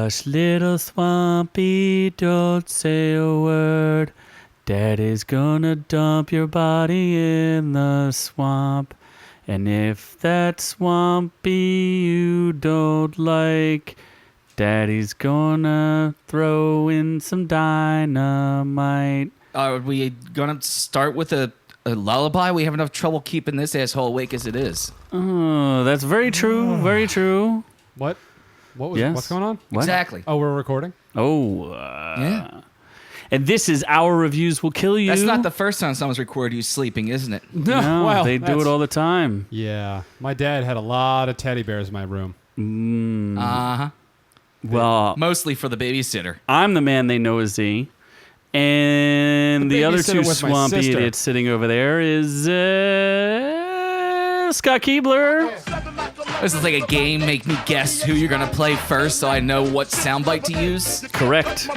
Hush, little swampy, don't say a word. Daddy's gonna dump your body in the swamp. And if that swampy you don't like, Daddy's gonna throw in some dynamite. Are we gonna start with a lullaby? We have enough trouble keeping this asshole awake as it is. Oh, that's very true. Very true. What? What's going on? What? Exactly. Oh, we're recording? Oh, Yeah. And this is Our Reviews Will Kill You. That's not the first time someone's recorded you sleeping, isn't it? No, well, they do it all the time. Yeah. My dad had a lot of teddy bears in my room. Uh-huh. Well, Mostly for the babysitter. I'm the man they know as Z. And the other two Babysitter with my swampy sister. idiots sitting over there is Scott Keebler. This is like a game. Make me guess who you're going to play first so I know what soundbite to use. Correct.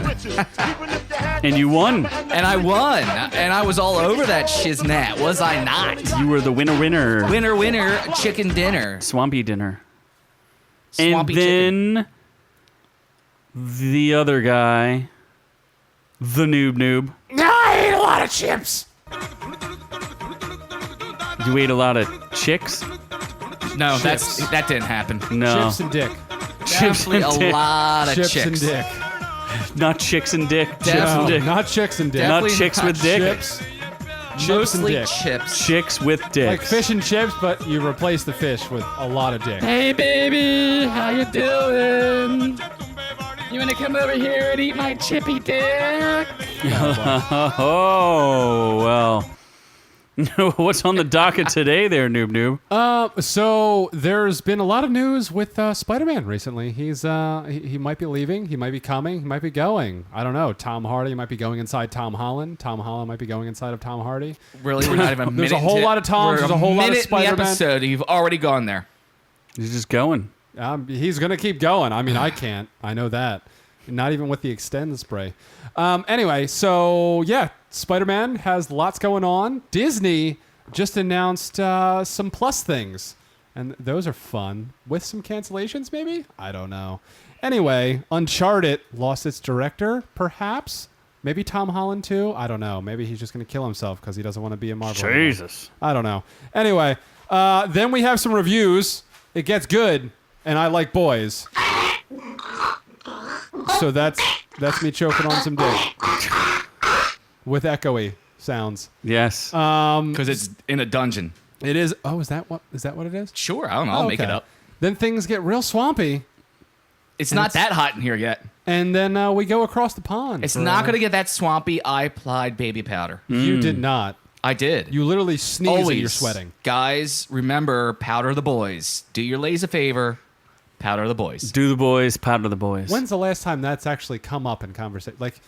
And you won. And I won. And I was all over that shiznat, was I not? You were the winner. Winner, winner, chicken dinner. Swampy dinner. Swampy and then the other guy, the Noob-Noob. I ate a lot of chips. You ate a lot of chicks? No, Chips. that didn't happen. No. Chips and dick. Chips Definitely and a dick. lot of Chips chicks. and dick. Not chicks and dick. Chips Definitely. and dick. Not chicks and dick. Not Definitely chicks not with dick. Chips. Chips and Mostly dick. chips. Chicks with dicks. Like fish and chips, but you replace the fish with a lot of dick. Hey baby, how you doing? You wanna come over here and eat my chippy dick? Oh, well. What's on the docket today there, Noob-Noob? So there's been a lot of news with Spider-Man recently. He's he might be leaving. He might be coming. He might be going. I don't know. Tom Hardy might be going inside Tom Holland. Tom Holland might be going inside of Tom Hardy. Really, we're not even a minute. There's a whole lot of Toms. There's a whole lot of minute in the Spider-Man. episode. You've already gone there. He's just going. He's gonna keep going. I mean, I can't. I know that. Not even with the extend spray. Anyway, so yeah, Spider-Man has lots going on. Disney just announced some plus things, and those are fun. With some cancellations, maybe? I don't know. Anyway, Uncharted lost its director, perhaps. Maybe Tom Holland too. I don't know. Maybe he's just gonna kill himself because he doesn't want to be a Marvel. Jesus. I don't know. Anyway, then we have some reviews. It gets good, and I like boys. So that's me choking on some dick with echoey sounds. Yes. Because it's in a dungeon. It is. Oh, is that what it is? Sure, I don't know. I'll make it Okay. up. Then things get real swampy, It's not that hot in here yet. and then we go across the pond. It's for, not going to get that swampy. I applied baby powder. You did not. I did. You literally sneeze Always. and you're sweating. Guys, remember, powder the boys. Do your ladies a favor. Powder the boys. Do the boys, powder the boys. When's the last time that's actually come up in conversation? Like,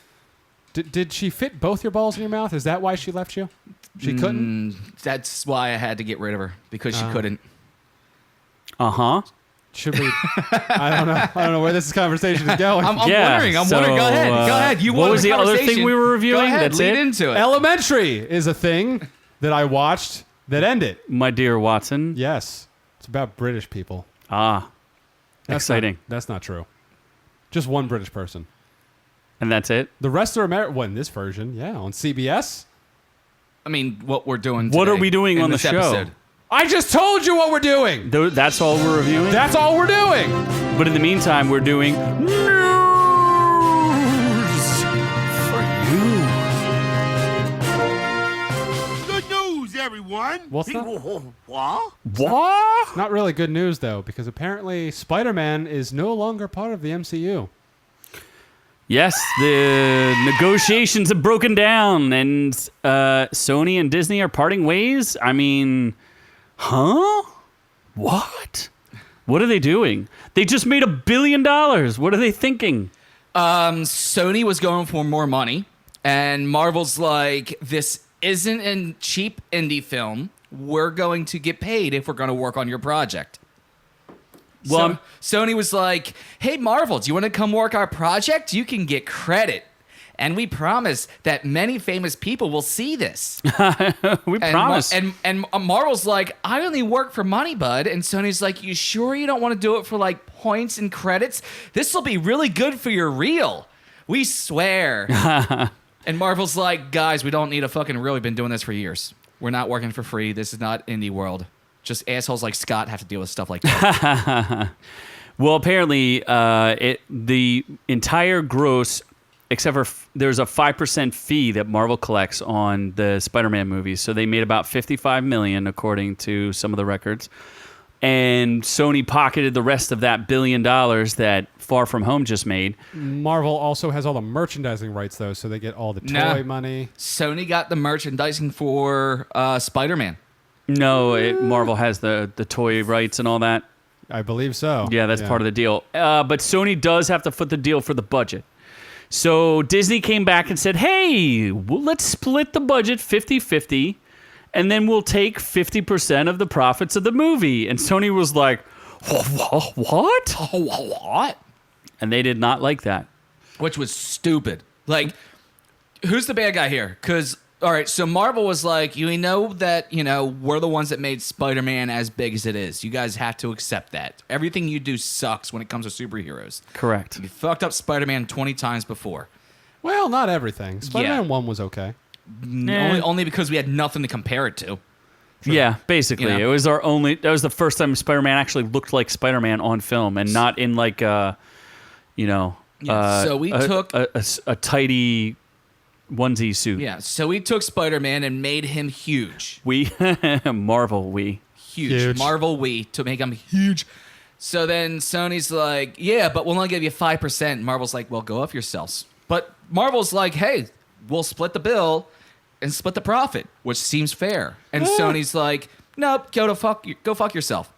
did she fit both your balls in your mouth? Is that why she left you? She couldn't. That's why I had to get rid of her, because she couldn't. Uh-huh. Should we? I don't know. I don't know where this conversation is going. I'm Yeah, wondering. so, Go ahead. Go ahead. You what wanted was the other thing conversation. we were reviewing? Go ahead. That's Lead it? into it. Elementary is a thing that I watched that ended. My dear Watson. Yes. It's about British people. Ah. Exciting. That's not true. Just one British person. And that's it? The rest are American. Well, in this version, yeah, on CBS. I mean, what we're doing What today are we doing in on the this show? episode. I just told you what we're doing. That's all we're reviewing? That's all we're doing. But in the meantime, we're doing news for you. Good news, everyone. Well, it's not, What? not really good news, though, because apparently Spider-Man is no longer part of the MCU. Yes, the negotiations have broken down, and Sony and Disney are parting ways. I mean, huh? What? What are they doing? They just made $1 billion. What are they thinking? Sony was going for more money, and Marvel's like, this isn't a cheap indie film. We're going to get paid if we're going to work on your project. Well, So Sony was like, hey, Marvel, do you want to come work our project? You can get credit. and we promise that many famous people will see this. We promise. And Marvel's like, I only work for money, bud. And Sony's like, you sure you don't want to do it for like points and credits? This will be really good for your reel. We swear. And Marvel's like, guys, we don't need a fucking reel. We've been doing this for years. We're not working for free. This is not indie world. Just assholes like Scott have to deal with stuff like that. Well, apparently, the entire gross, except for there's a 5% fee that Marvel collects on the Spider-Man movies. So they made about $55 million, according to some of the records. And Sony pocketed the rest of that $1 billion that Far From Home just made. Marvel also has all the merchandising rights, though, so they get all the toy money. Sony got the merchandising for Spider-Man. No, Marvel has the toy rights and all that. I believe so. Yeah, that's part of the deal. But Sony does have to foot the deal for the budget. So Disney came back and said, hey, let's split the budget 50-50. And then we'll take 50% of the profits of the movie. And Sony was like, what? What? And they did not like that. Which was stupid. Like, who's the bad guy here? Because, all right, so Marvel was like, you know that, we're the ones that made Spider-Man as big as it is. You guys have to accept that. Everything you do sucks when it comes to superheroes. Correct. You fucked up Spider-Man 20 times before. Well, not everything. Spider-Man 1 was okay. Only because we had nothing to compare it to. Yeah, basically. You know? It was that was the first time Spider-Man actually looked like Spider-Man on film and not in like so we took a tidy onesie suit. Yeah, so we took Spider-Man and made him huge. Marvel. Huge. Marvel to make him huge. So then Sony's like, yeah, but we'll only give you 5%. Marvel's like, well, go off yourselves. But Marvel's like, hey, we'll split the bill and split the profit, which seems fair. And Sony's like, nope, go fuck yourself.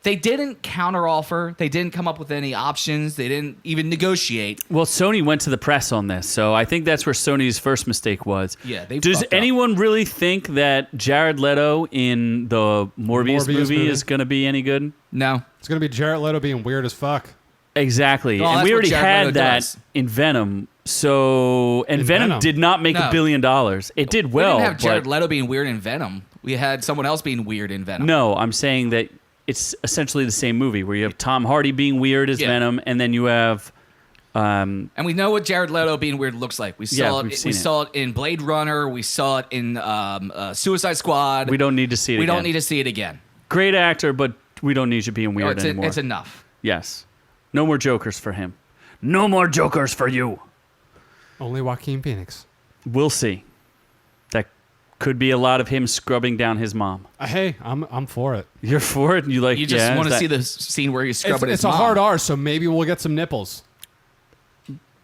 They didn't counteroffer. They didn't come up with any options. They didn't even negotiate. Well, Sony went to the press on this, so I think that's where Sony's first mistake was. Yeah, they Does fucked up. anyone really think that Jared Leto in the Morbius movie is going to be any good? No. It's going to be Jared Leto being weird as fuck. Exactly. Well, and that's we what already Jared had Leto that does. in Venom. Venom Venom. did not make No. $1 billion. It did well. We didn't have Jared but Leto being weird in Venom. We had someone else being weird in Venom. no, I'm saying that it's essentially the same movie where you have Tom Hardy being weird as Yeah. Venom, and then you have And we know what Jared Leto being weird looks like. We saw we've it. seen We it. saw it in Blade Runner. We saw it in Suicide Squad. we don't need to see it We again. don't need to see it again. Great actor, but we don't need you being weird anymore. It's enough. Yes. No more Jokers for him. No more Jokers for you. Only Joaquin Phoenix. We'll see. That could be a lot of him scrubbing down his mom. Hey, I'm for it. You're for it? You like? You just yeah, want is to see that- the scene where he's scrubbing It's his a mom. hard R, so maybe we'll get some nipples.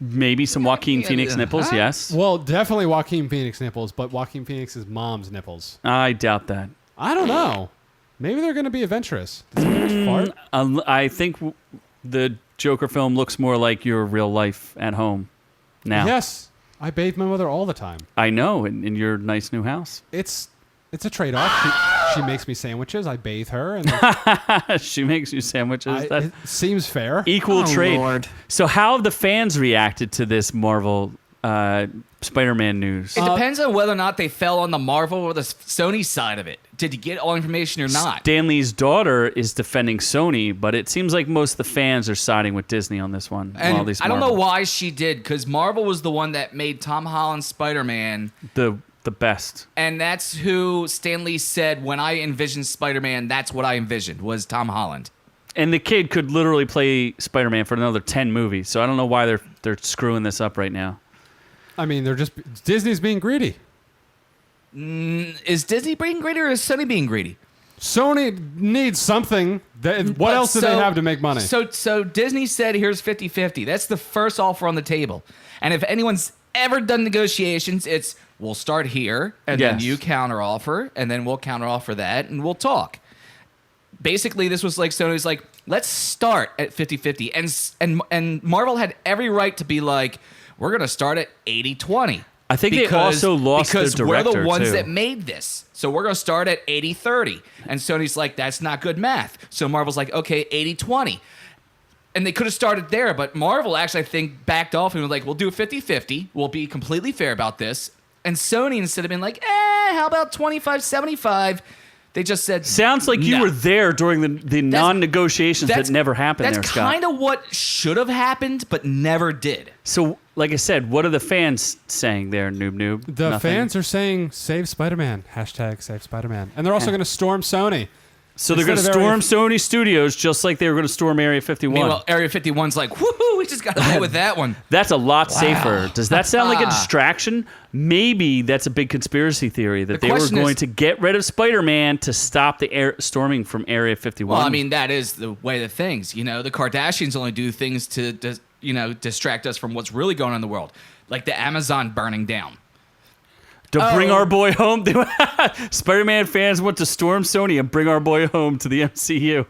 maybe some Joaquin Phoenix nipples. Huh? Yes. Well, definitely Joaquin Phoenix nipples, but Joaquin Phoenix's mom's nipples. I doubt that. I don't know. Maybe they're going to be adventurous. Does he fart? I think the Joker film looks more like your real life at home now. Yes. I bathe my mother all the time. I know, in your nice new house. It's a trade-off. She makes me sandwiches. I bathe her, and She makes you sandwiches. That it seems fair. equal trade. Lord. So how have the fans reacted to this Marvel Spider-Man news? It depends on whether or not they fell on the Marvel or the Sony side of it. Did you get all information or not? Stanley's daughter is defending Sony, but it seems like most of the fans are siding with Disney on this one. And Well, at least I don't know Marvel. why she did, because Marvel was the one that made Tom Holland's Spider-Man, The best. and that's who Stanley said, when I envisioned Spider-Man, that's what I envisioned, was Tom Holland. And the kid could literally play Spider-Man for another 10 movies. So I don't know why they're screwing this up right now. I mean, Disney's being greedy. Is Disney being greedy or is Sony being greedy? Sony needs something. What But else do they have to make money? So Disney said, here's 50-50. That's the first offer on the table. And if anyone's ever done negotiations, it's we'll start here, and then Yes. you counteroffer, and then we'll counteroffer that, and we'll talk. Basically, this was like Sony's like, let's start at 50-50. And Marvel had every right to be like, we're going to start at 80-20. I think they also lost their because we're the director, ones too. that made this. So we're going to start at 80-30. And Sony's like, that's not good math. So Marvel's like, okay, 80-20. And they could have started there, but Marvel actually, I think, backed off and was like, we'll do 50-50. We'll be completely fair about this. And Sony, instead of being like, how about 25-75, they just said, Sounds like you no. were there during the non-negotiations that never happened there, That's Scott. kind of what should have happened, but never did. So, like I said, what are the fans saying there, Noob-Noob? The Nothing? fans are saying save Spider-Man. Hashtag save Spider-Man. And they're also going to storm Sony. So they're going to Instead of storm Sony Studios just like they were going to storm Area 51. Meanwhile, Area 51's like, woohoo, we just got away with that one. That's a lot safer. Does that sound like a distraction? Maybe that's a big conspiracy theory that The they were question going is- to get rid of Spider-Man to stop the storming from Area 51. Well, I mean, that is the way of things. You know, the Kardashians only do things to distract us from what's really going on in the world, like the Amazon burning down. to bring our boy home. Spider-Man fans want to storm Sony and bring our boy home to the MCU.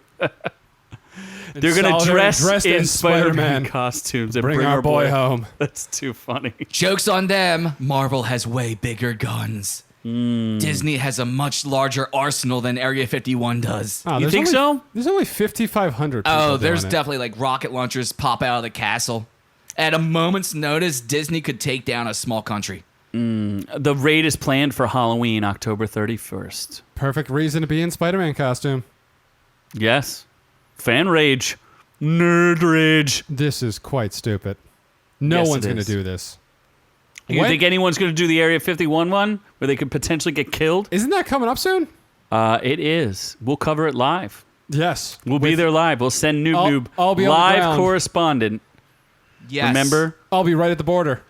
They're going to dress in as Spider-Man costumes and Bring our boy home. That's too funny. Joke's on them. Marvel has way bigger guns. Disney has a much larger arsenal than Area 51 does. Oh, You there's think only- so? There's only 5,500 people Oh, there's doing it. definitely like rocket launchers pop out of the castle. At a moment's notice, Disney could take down a small country. The raid is planned for Halloween, October 31st. Perfect reason to be in Spider-Man costume. Yes. Fan rage. Nerd rage. This is quite stupid. No Yes, one's it going to is. do this. You When- think anyone's going to do the Area 51 one where they could potentially get killed? Isn't that coming up soon? It is. We'll cover it live. Yes. We'll be there live. We'll send Noob-Noob I'll be on the live ground. correspondent. Yes. Remember? I'll be right at the border.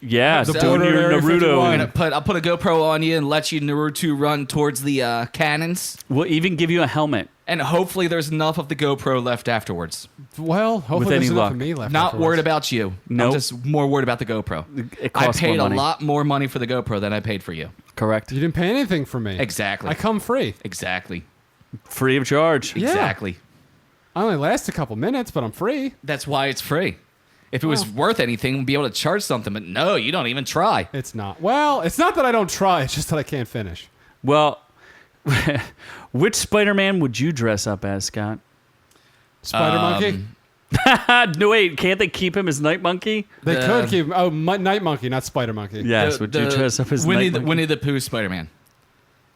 Yeah, The doing border your Area 51. Naruto. I'll put a GoPro on you and let you Naruto run towards the cannons. We'll even give you a helmet. And hopefully there's enough of the GoPro left afterwards. Well, hopefully any there's enough luck. of me left. Not afterwards. worried about you. Nope. I'm just more worried about the GoPro. It I costs paid more a money. lot more money for the GoPro than I paid for you. Correct. You didn't pay anything for me. Exactly. I come free. Exactly. Free of charge. Yeah. Exactly. I only last a couple minutes, but I'm free. That's why it's free. If it was worth anything, we'd be able to charge something. But no, you don't even try. It's not. Well, it's not that I don't try. It's just that I can't finish. Well, which Spider-Man would you dress up as, Scott? Spider Monkey? No, wait. Can't they keep him as Night Monkey? They could keep him. Oh, Night Monkey, not Spider Monkey. Yes. Would you dress up as Night Monkey? Winnie the Pooh Spider-Man.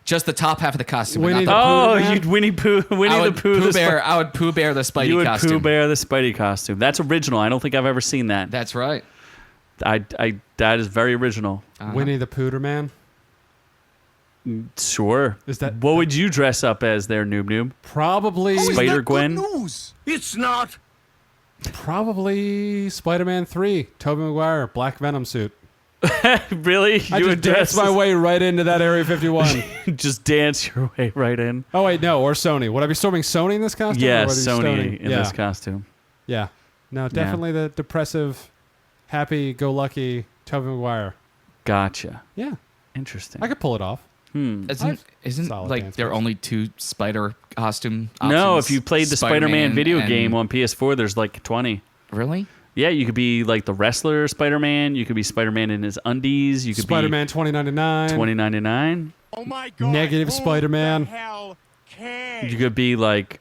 Just the top half of the costume. but Winnie not the Oh, Pooh Man? you'd Winnie the Pooh. Pooh Bear. I would Pooh Bear the Spidey You would costume. Pooh Bear the Spidey costume. That's original. I don't think I've ever seen that. That's right. That is very original. Winnie the Pooter Man? Sure. Is that- What would you dress up as there, Noob-Noob? Probably. Spider-Gwen? News. It's not. Probably Spider-Man 3. Tobey Maguire, Black Venom suit. Really? I You just would dress danced my way right into that Area 51. just dance your way right in. Oh, wait, no. Or Sony. Would I be storming Sony in this costume? or Yes, would I be Sony storming- in yeah. this costume. Yeah. No, definitely the depressive, happy-go-lucky Tobey Maguire. Gotcha. Yeah. Interesting. I could pull it off. Isn't Solid like dance there are moves. only two spider costume options? No, if you played the Spider-Man video and- game on PS4, there's like 20. Really? Yeah, you could be like the wrestler Spider-Man. You could be Spider-Man in his undies. You could Spider-Man 2099. be 2099. Oh my God. Negative who Spider-Man. the hell cares? You could be like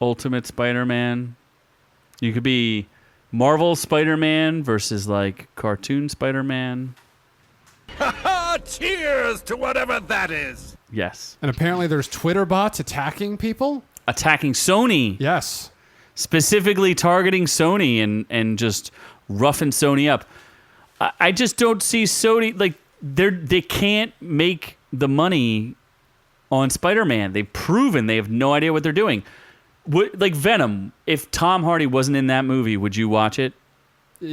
Ultimate Spider-Man. You could be Marvel Spider-Man versus like cartoon Spider-Man. Cheers to whatever that is. Yes. And apparently there's Twitter bots attacking people. Attacking Sony. Yes. Specifically targeting Sony and just roughing Sony up. I just don't see Sony like they can't make the money on Spider-Man. They've proven they have no idea what they're doing. Like Venom, if Tom Hardy wasn't in that movie, would you watch it? I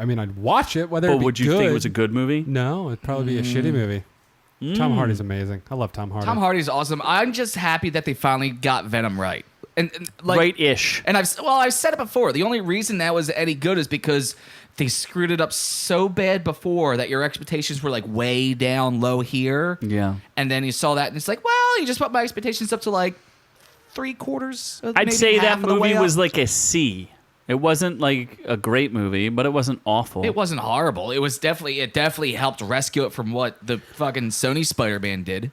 mean, I'd watch it. Whether Or it be would you good, think it was a good movie? No, it'd probably be a shitty movie. Tom Hardy's amazing. I love Tom Hardy. Tom Hardy's awesome. I'm just happy that they finally got Venom right. And like, Right-ish. And I've said it before. The only reason that was any good is because they screwed it up so bad before that your expectations were like way down low here. Yeah. And then you saw that and it's like, well, you just put my expectations up to like 3/4. I'd maybe say that half of the way movie up. was like a C. It wasn't like a great movie, but it wasn't awful. It wasn't horrible. It definitely helped rescue it from what the fucking Sony Spider-Man did.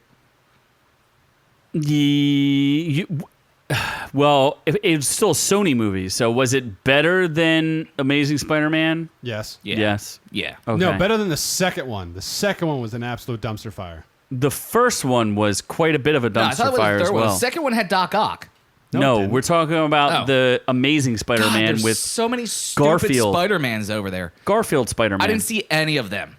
Well, it's still a Sony movie, so was it better than Amazing Spider-Man? Yes. Yeah. Yes. Yeah. Okay. No, better than the second one. The second one was an absolute dumpster fire. The first one was quite a bit of a No, I thought dumpster it was fire the as third one. well. The second one had Doc Ock. No, it No, didn't. we're talking about Oh. the Amazing God, Spider-Man there's with so many stupid Garfield. Spider-Mans over there. Garfield Spider-Man. I didn't see any of them.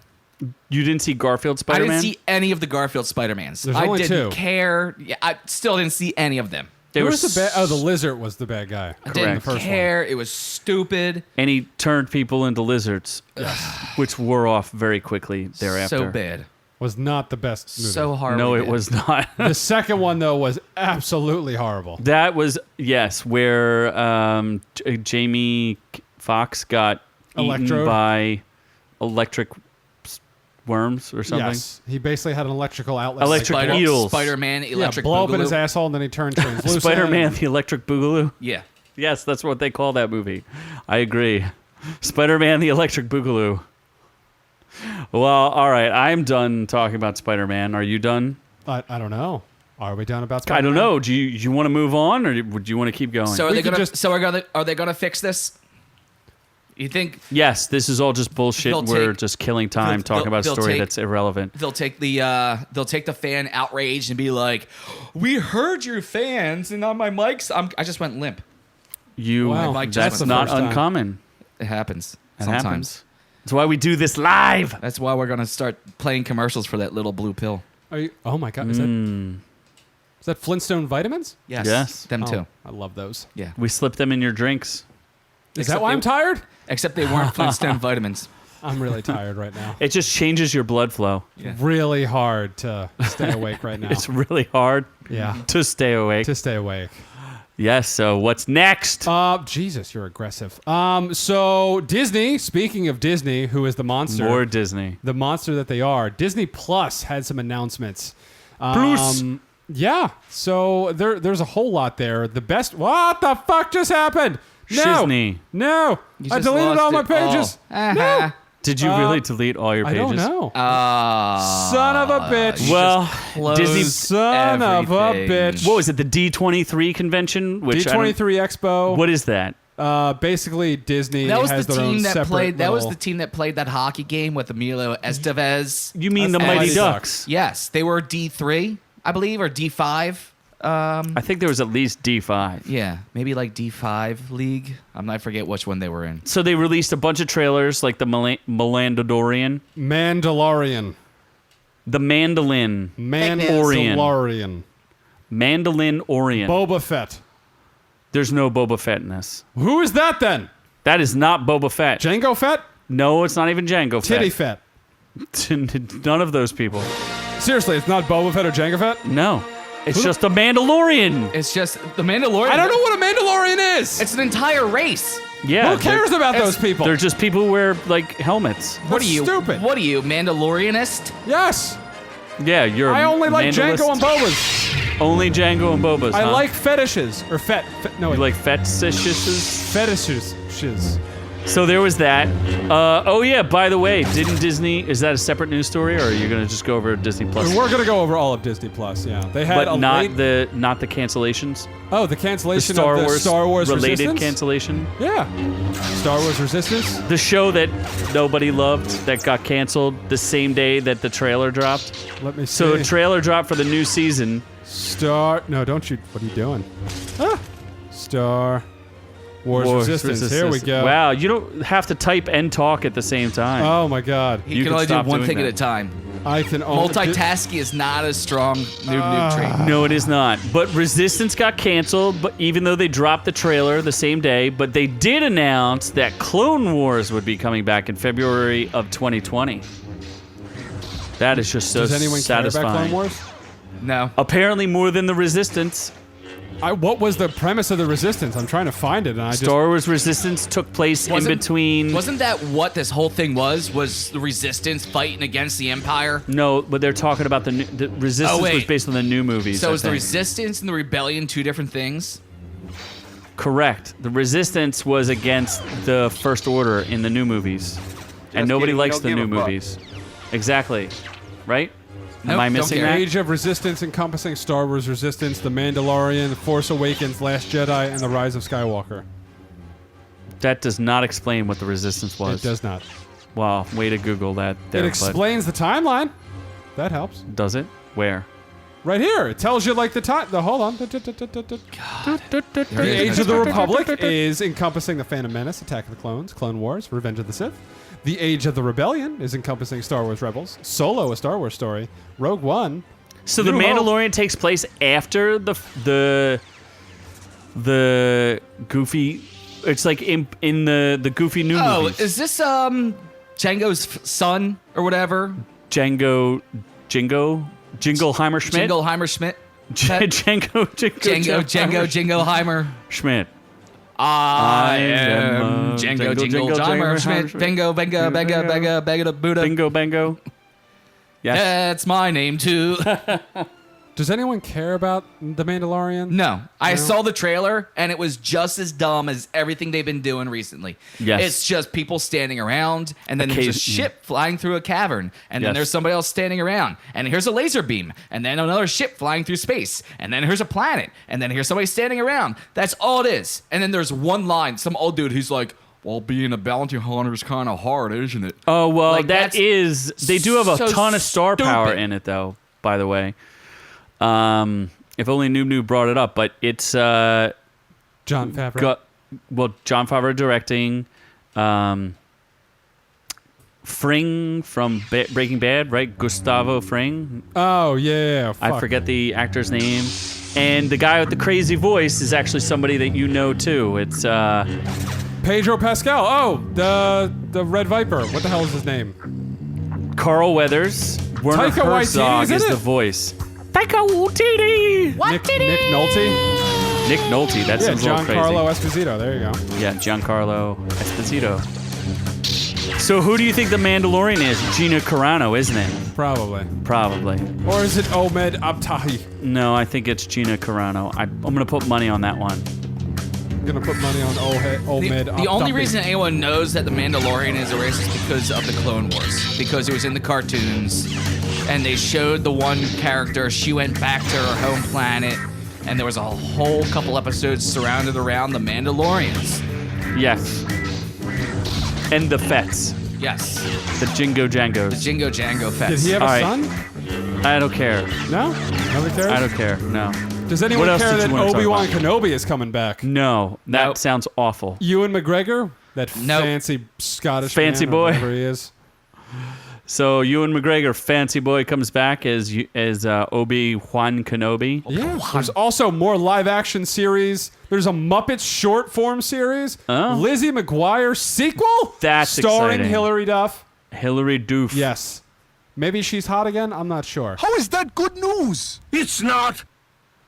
You didn't see Garfield I Spider-Man? didn't see any of the Garfield Spider-Mans. There's I only didn't two. care. Yeah, I still didn't see any of them. They Who were was the bad? Oh, the lizard was the bad guy. I in didn't the first care. It was stupid. and he turned people into lizards, which wore off very quickly thereafter. So bad. Was not the best movie. So horribly No, it bad. was not. The second one though was absolutely horrible. That was, yes, where Jamie Foxx got eaten Electrode? by electric worms or something. Yes, he basically had an electrical outlet. Electric like, eels. Spider-Man, yeah, Electric blow up in Boogaloo. his asshole, and then he turned translucent. Spider-Man, the Electric Boogaloo. Yeah. Yes, that's what they call that movie. I agree. Spider-Man, the Electric Boogaloo. Well, all right. I'm done talking about Spider-Man. Are you done? I don't know. Are we done about I Spider-Man? don't know. Do you want to move on, or would you want to keep going? So are We they could gonna? just- So are they gonna fix this? You think yes, this is all just bullshit. They'll We're take- just killing time they'll- talking about a they'll story take- that's irrelevant. they'll take the fan outrage and be like, "We heard your fans," and on my mics, I just went limp. You, Wow, Mike, that's the not first time. uncommon. It happens It sometimes. happens. That's why we do this live. That's why we're gonna start playing commercials for that little blue pill. Are you, oh my god, is that Flintstone vitamins? Yes, them Oh, too. I love those. Yeah, We slip them in your drinks. Is Except that why they- I'm tired? except they weren't Flintstone vitamins. I'm really tired right now. It just changes your blood flow. Yeah. Really hard to stay awake right now. It's really hard Yeah, to stay awake. to stay awake. Yes. So what's next? Jesus, you're aggressive. So Disney, speaking of Disney, who is the monster, More Disney. the monster that they are, Disney Plus had some announcements. Plus. Yeah, so there's a whole lot there. The best. What the fuck just happened? No, Shizney. no, You I just deleted lost all my it pages. all. Uh-huh. Did you really delete all your I pages? don't know. Ah, Son of a bitch. Well, closed Disney. Son of a everything. bitch. What was it? The D23 convention? Which I don't- D23 Expo. What is that? Basically, Disney That was has the their own team that separate played. That was little- the team that played that hockey game with Emilio Estevez. You mean the That's Mighty Mighty Ducks? Yes, they were D3, I believe, or D5. I think there was at least D5. Yeah, maybe like D5 league. I forget which one they were in. So they released a bunch of trailers, like the Mandalorian, Mandalorian. the Mandolin, Mandalorian. Mandolin Orient. Boba Fett. There's no Boba Fett in this. Who is that then? That is not Boba Fett. Django Fett? No, it's not even Jango Titty Fett. Fett. None of those people. Seriously, it's not Boba Fett or Jango Fett? No. It's just a Mandalorian. It's just the Mandalorian. I don't know what a Mandalorian is. It's an entire race. Yeah. Who cares about those people? They're just people who wear like helmets. What That's are you? stupid. What are you, Mandalorianist? Yes. Yeah, you're. I only like Mandalist. Django and Bobas. Only Django and Boba's. I huh? like fetishes. Or no, You like fetishes? fetishes. Shiz. So there was that. Oh yeah. By the way, didn't Disney? Is that a separate news story, or are you gonna just go over Disney Plus? We're going to go over all of Disney Plus, yeah. They had But a not late, the cancellations. the The cancellation Star of the Wars Star Wars related Resistance. cancellation. Yeah. Star Wars Resistance. The show that nobody loved that got canceled the same day that the trailer dropped. Let me see. So a trailer dropped for the new season. No, don't you. What are you doing? Star Wars Resistance. Here we go. Wow, you don't have to type and talk at the same time. Oh my God. He You can could only do stop one doing thing that. at a time. I can only Multitasking is not a strong noob trait. No, it is not. But Resistance got canceled, but even though they dropped the trailer the same day, but they did announce that Clone Wars would be coming back in February of 2020. That is just so Does anyone satisfying. care about Clone Wars? No. Apparently more than the Resistance. What was the premise of the Resistance? I'm trying to find it, and I just. Star Wars Resistance took place in between. Wasn't that what this whole thing was? Was the Resistance fighting against the Empire? No, but they're talking about the Resistance Oh, wait. was based on the new movies. So I is the think. Resistance and the Rebellion two different things? Correct. The Resistance was against the First Order in the new movies, and nobody kidding, we likes don't the give new a fuck. movies. Exactly, right? Am I missing don't care. that? Age of Resistance encompassing Star Wars Resistance, The Mandalorian, Force Awakens, Last Jedi, and The Rise of Skywalker. That does not explain what the Resistance was. It does not. Wow, way to Google that. There, It explains the timeline. That helps. but does it? Where? Right here. It tells you like the time. Hold on. The Age of the Republic is encompassing The Phantom Menace, Attack of the Clones, Clone Wars, Revenge of the Sith. The Age of the Rebellion is encompassing Star Wars Rebels, Solo, A Star Wars Story, Rogue One. So the New Hope. Mandalorian takes place after the Goofy. It's like in the Goofy new Oh, movies. is this Django's son or whatever? Jingleheimer Schmidt. Jingleheimer Schmidt. Django Jingleheimer. Schmidt. I am, am Django Jingleheimer Schmidt. Bingo, bingo, bingo, bingo, bingo, Buddha. Bingo bango. Yes. That's my name too. Does anyone care about The Mandalorian? No, I saw the trailer and it was just as dumb as everything they've been doing recently. Yes. It's just people standing around and then there's a ship flying through a cavern and then Yes. there's somebody else standing around and here's a laser beam and then another ship flying through space and then here's a planet and then here's somebody standing around. That's all it is. And then there's one line, some old dude who's like, well, being a bounty hunter is kind of hard, isn't it? Oh well, Like, that that's is. They do have a so ton of star power stupid. in it, though. By the way, if only Noob-Noob brought it up, but it's Jon Favreau. Jon Favreau directing, Fring from Breaking Bad, right? Gustavo Fring. Oh, yeah. I Fuck. forget the actor's name, and the guy with the crazy voice is actually somebody that you know too. It's Pedro Pascal. Oh, the Red Viper. What the hell is his name? Carl Weathers. Werner Taika Waititi, Herzog isn't is it? the voice. Taika Waititi. Nick Nolte. Nick Nolte. That Yeah, sounds a little crazy. Giancarlo Esposito. There you go. Yeah, Giancarlo Esposito. So who do you think the Mandalorian is? Gina Carano, isn't it? Probably. Probably. Or is it Ahmed Abtahi? No, I think it's Gina Carano. I'm going to put money on that one. I'm going to put money on Ahmed Abtahi. The only reason anyone knows that the Mandalorian is a race is because of the Clone Wars. Because it was in the cartoons, and they showed the one character. She went back to her home planet, and there was a whole couple episodes surrounded around the Mandalorians. Yes. And the Fets. Yes, The Jingo the Jangos. Jingo Jango Did Fest. he have a All right. son? I don't care. No? Nobody cares? I don't care. No. Does anyone What else care did that you wanna talk Obi-Wan about? Kenobi is coming back? No. That Nope. sounds awful. Ewan McGregor? That Nope. fancy Scottish Fancy man, or boy. whatever he is. So Ewan McGregor, fancy boy, comes back as Obi-Wan Kenobi. Yeah. There's also more live-action series. There's a Muppets short form series. Oh. Lizzie McGuire sequel. That's starring exciting. Hilary Duff. Hilary Duff. Yes. Maybe she's hot again. I'm not sure. How is that good news? It's not.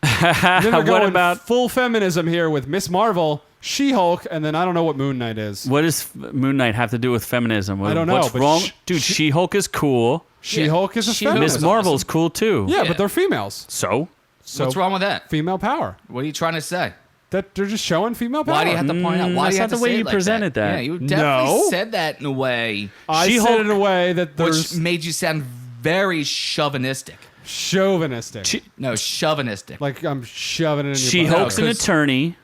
Then they're What going about full feminism here with Miss Marvel, She-Hulk, and then I don't know what Moon Knight is. what does Moon Knight have to do with feminism? I don't know, What's but wrong? Dude, She-Hulk is cool. She-Hulk is a She-Hulk feminist. Miss is Marvel's cool too. Yeah, Yeah. but they're females. So? So What's wrong with that? female power. What are you trying to say? That they're just showing female power. Why do you have to point out? Why that's do you have not to the way say you it like presented that. Yeah, you definitely No. said that in a way I said She-Hulk- it in a way that which there's made you sound very chauvinistic. chauvinistic. No, chauvinistic. Like I'm shoving it in your She-Hulk's butt. an 'cause- attorney.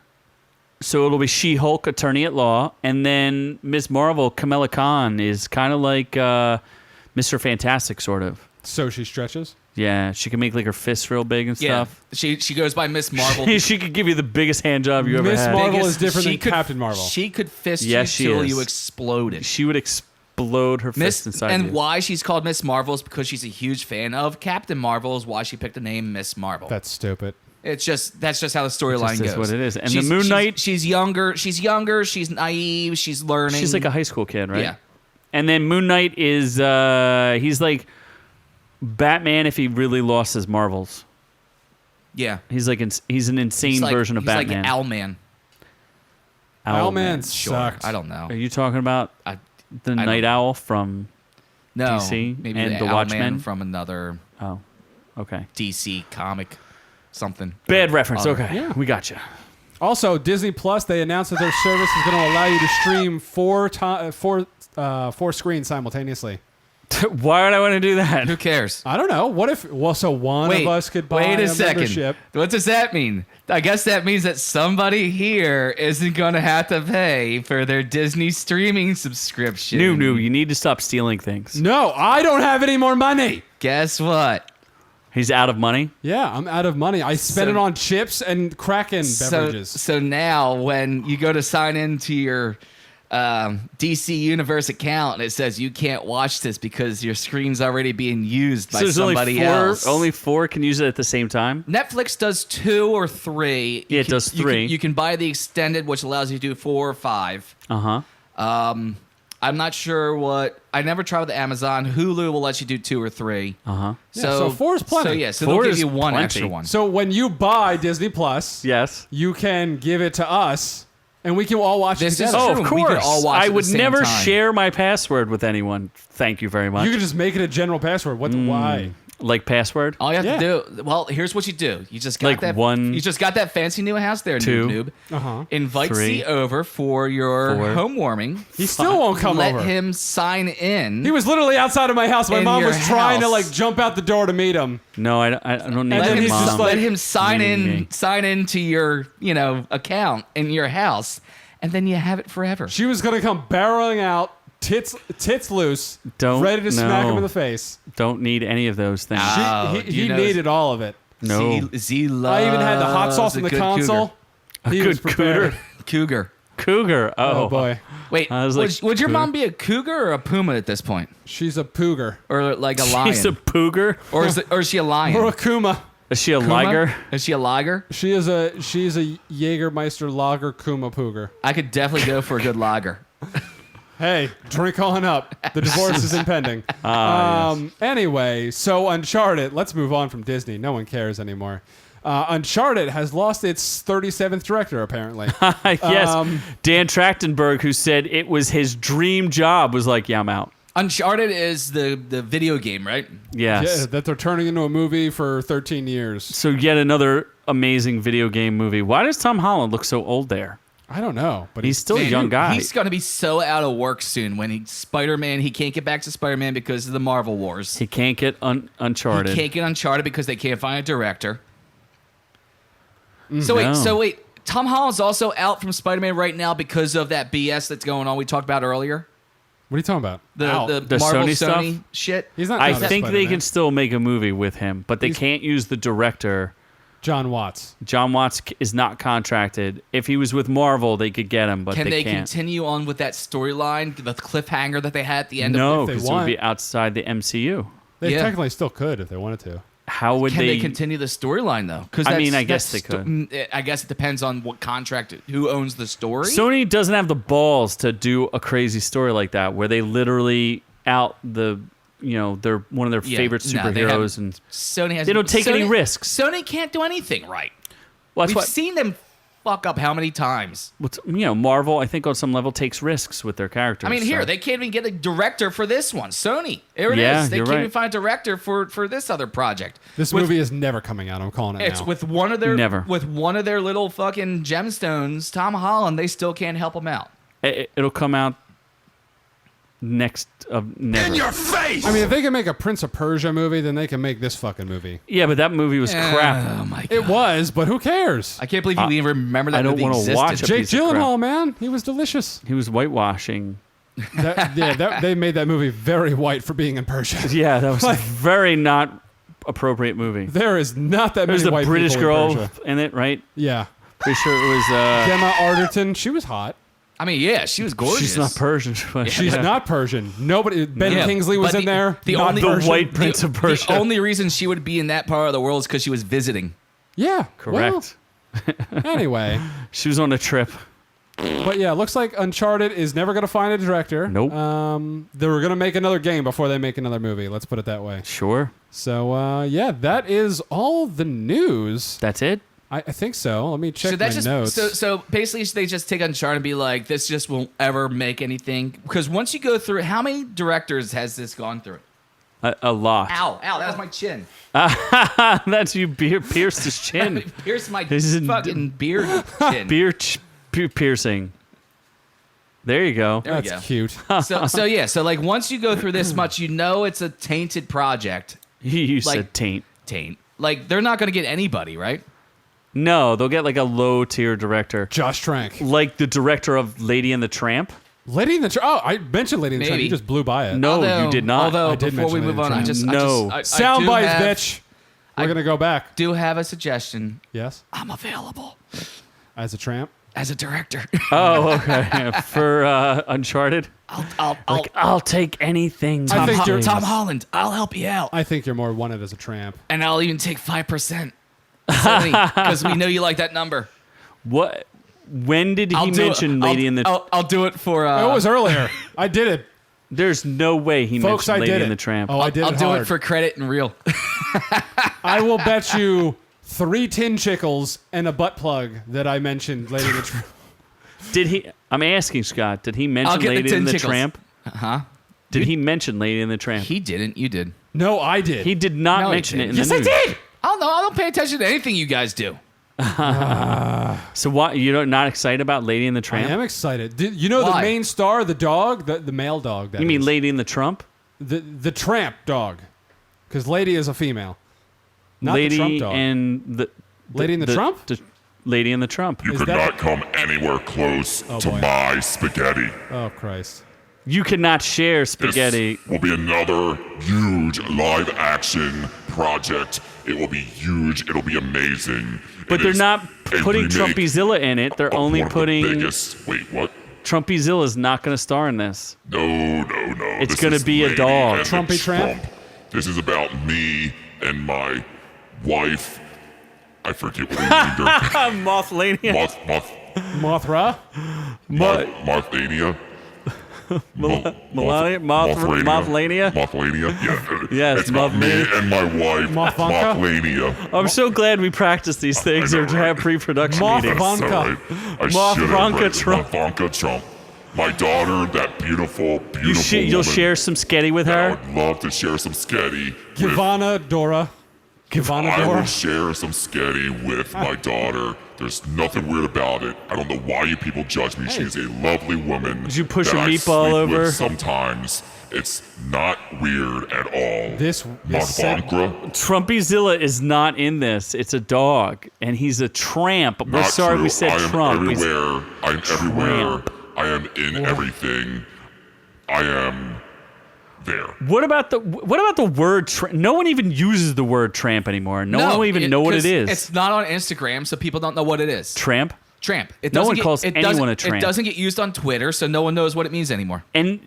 So it'll be She-Hulk, attorney at law. And then Miss Marvel, Kamala Khan, is kind of like Mr. Fantastic, sort of. So she stretches. Yeah, she can make like her fists real big and yeah, stuff. she goes by Miss Marvel. She could give you the biggest hand job you ever Miss had. Marvel Biggest- is different she than could- Captain Marvel. She could fist Yes, you she till is. you exploded. She would explode her fist inside and you. why she's called Miss Marvel is because she's a huge fan of Captain Marvel. Is why she picked the name Miss Marvel. That's stupid. That's just how the storyline Just is goes. what it is. And the She's- Moon she's- Knight- She's younger. She's younger. She's naive. She's learning. She's like a high school kid, right? Yeah. And then Moon Knight is he's like Batman if he really lost his marbles. Yeah. He's like he's an insane He's like, version of he's Batman. like Owlman. Owlman Sure. sucked. I don't know. Are you talking about I, the I Night don't- Owl from? no. DC Maybe and the Owlman Watchmen? from another Oh, okay. DC comic, something. Bad reference. Other- Okay, Yeah. we got you. Also, Disney Plus, they announced that their service is going to allow you to stream four screens simultaneously. Why would I want to do that? Who cares? I don't know. What if? Well, so one of us could buy wait a second. membership. What does that mean? I guess that means that somebody here isn't going to have to pay for their Disney streaming subscription. Noob-Noob, you need to stop stealing things. No, I don't have any more money. Guess what? He's out of money. Yeah, I'm out of money. I spent it on chips and Kraken beverages. So now when you go to sign into your DC Universe account, it says you can't watch this because your screen's already being used by So there's somebody else. Only four can use it at the same time? Netflix does 2 or 3. Yeah, it does 3. You can buy the extended, which allows you to do 4 or 5. Uh-huh. I'm not sure what. I never tried with Amazon. Hulu will let you do 2 or 3. Uh-huh. So 4 is plenty. So 4 they'll give is you one plenty. extra one. So when you buy Disney Plus, Yes. you can give it to us, and we can all watch This it is together. Oh, true. of We could course. all watch I at the would same never time. share my password with anyone. Thank you very much. You can just make it a general password. Why? Like password? All you have Yeah. to do, well, here's what you do. You just got Like that one, You just got that fancy new house there, 2, Noob-Noob. Uh-huh. Invite 3, C over for your 4. home warming. He still won't come Let over. him sign in. He was literally outside of my house. My In mom your was trying to house. like jump out the door to meet him. No, I don't need And let then him, he's mom. just like- let him sign meeting in, me. sign into your, account in your house, and then you have it forever. She was gonna come barreling out, tits loose, Don't- ready to smack no. him in the face. Don't need any of those things. Oh, he do you he know- needed all of it. No. Z I even had the hot sauce loves in a the good console. He good was prepared. Cougar. Cougar. Oh boy, Wait, I was like, would your cougar? mom be a cougar or a puma at this point? she's a pooger Or like a lion? She's a pooger. or is she a lion? or a kuma. Is she a Kuma? liger? Is she a liger? She's a Jägermeister Lager Kuma Pooger. I could definitely go for a good lager. Hey, drink on up. The divorce is impending. Anyway, so Uncharted. Let's move on from Disney. No one cares anymore. Uncharted has lost its 37th director, apparently. Yes. Dan Trachtenberg, who said it was his dream job, was like, yeah, I'm out. Uncharted is the video game, right? Yes. Yeah, that they're turning into a movie for 13 years. So yet another amazing video game movie. Why does Tom Holland look so old there? I don't know, but He's still a young guy. He's going to be so out of work soon when Spider-Man, he can't get back to Spider-Man because of the Marvel Wars. He can't get Uncharted. He can't get Uncharted because they can't find a director. So No. wait, Tom Holland's also out from Spider-Man right now because of that BS that's going on we talked about earlier? What are you talking about? The The Marvel Sony Sony stuff? shit? He's not. I not a think they Spider-Man. can still make a movie with him, but they can't use the director. John Watts. John Watts is not contracted. If he was with Marvel, they could get him, but Can they can't. continue on with that storyline, the cliffhanger that they had at the end No, of If they because it would want. be outside the MCU. They Yeah. technically still could if they wanted to. How would Can they continue the storyline though? Because I mean, I guess they could. I guess it depends on what contract, who owns the story. Sony doesn't have the balls to do a crazy story like that, where they literally out the, they're one of their Yeah, favorite no, they superheroes, haven't. and Sony has. They don't take any Sony- risks. Sony can't do anything right. well, We've that's seen them fuck up how many times? Marvel, I think on some level takes risks with their characters. I mean, here so- they can't even get a director for this one. Sony, there it is. Yeah, They you're can't right. even find a director for this other project. This movie is never coming out. I'm calling it It's now. with one of their Never. with one of their little fucking gemstones, Tom Holland. They still can't help him out. It'll come out next of never. In your face! I mean, if they can make a Prince of Persia movie, then they can make this fucking movie. Yeah, but that movie was crap. Oh my god! It was, but who cares? I can't believe you even remember that I don't movie wanna existed. watch it. Jake piece of crap. Gyllenhaal, man, he was delicious. He was whitewashing. They made that movie very white for being in Persia. Yeah, that was a very not appropriate movie. There is not that There was many the white British people in girl Persia. in it, right? Yeah, Pretty sure it was. Gemma Arterton. She was hot. I mean, yeah, she was gorgeous. She's not Persian. But She's yeah. not Persian. Nobody. Ben Yeah, Kingsley was but in there. The not only Persian. white Prince of Persia. The only reason she would be in that part of the world is because she was visiting. Yeah, Correct. well, anyway, She was on a trip. but yeah, looks like Uncharted is never gonna find a director. Nope. They were gonna make another game before they make another movie. Let's put it that way. Sure. So yeah, that is all the news. That's it. I think so. Let me check So my that's just notes. so basically they just take Uncharted and be like, this just won't ever make anything. Because once you go through, how many directors has this gone through? A lot. Ow, that was my chin. That's you pierced his chin. Pierce my This is fucking beard chin. Piercing. There you go. There we That's go. cute. So yeah. So like once you go through this much, you know it's a tainted project. You Like- said taint. Taint. Like they're not going to get anybody, right? No, they'll get like a low tier director, Josh Trank. like the director of Lady and the Tramp. Lady in the Tramp. Oh, I mentioned Lady in the Tramp. Maybe. You just blew by it. No, you did not. Although I did before we mention move on, Lady I and just No. I Sound do bites, have- bitch. We're going to go back. Do have a suggestion. Yes? I'm available As a tramp? as a director. Oh, okay. For Uncharted, I'll take anything. I think you're- Tom Holland, I'll help you out, I think you're more wanted as a tramp. and I'll even take 5%. Because we know you like that number. What? When did he I'll do mention it. Lady in the? I'll do it for. it was earlier. I did it. There's no way he Folks, mentioned I Lady did in it. the Tramp. Oh, I did I'll it do hard. it for credit and real. I will bet you 3 tin chickles and a butt plug that I mentioned Lady in the Tramp. Did he? I'm asking Scott. Did he I'll mention get the Lady 10 in the tickles. Tramp? Huh? Did he mention Lady in the Tramp? He didn't. You did. No, I did. He did not No, he mention it in didn't. the Yes, news. I did. I don't know. I don't pay attention to anything you guys do. So what? You're not excited about Lady in the I Tramp? am excited. You know Why? the main star, the dog, the male dog. That You mean is. Lady in the Trump? the tramp dog? Because Lady is a female. Not Lady the Trump dog. and the Lady in the Trump? Lady in the Trump. You Is could that- not come anywhere close to boy. my spaghetti. Oh Christ! You cannot share This spaghetti. will be another huge live action project. It will be huge. It'll be amazing. But It they're is not a putting remake Trumpyzilla in it. They're of only one of the putting biggest. Wait, what? Trumpyzilla's not going to star in this. No. It's This gonna is be a Lady dog. and the Trumpy Tramp? Trump. This is about me and my wife. I forget what I named her. Mothlania. Mothra. Mothania. Melania? Mothlania? Mothlania? Yeah. Yes, It's about me Mothmania. and my wife. Mothvanka? Mothlania. I'm so glad we practice these things I know, or to have right? pre-production Mothvanka. meetings. All right. I should have Mothvanka read it. Trump. Mothvanka Trump. My daughter, that beautiful You'll woman share some sketty with that I her? would love to share some sketty with. Givana Dora. Givana I Dora. would share some sketty with my daughter. There's nothing weird about it. I don't know why you people judge me. She's a lovely woman. Did you push that a I meatball sleep over? with sometimes. It's not weird at all. This is set- Mothvanka? Trumpyzilla is not in this. It's a dog, and he's a tramp. We're Not sorry true. we said I am Trump. He's- everywhere. I am everywhere. Tramp. I am in everything. I am there. What about the word? No one even uses the word tramp anymore. No one will even know what it 'cause is. It's not on Instagram, so people don't know what it is. Tramp. Tramp. It No doesn't one get- calls it anyone doesn't- a tramp. It doesn't get used on Twitter, so no one knows what it means anymore. And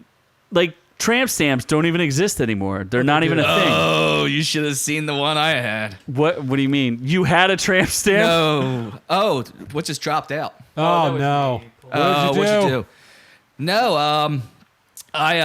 like tramp stamps don't even exist anymore. They're not even a thing. Oh, you should have seen the one I had. What do you mean? You had a tramp stamp? No. Oh, what just dropped out? Oh no! What did you do? What'd you do? No, I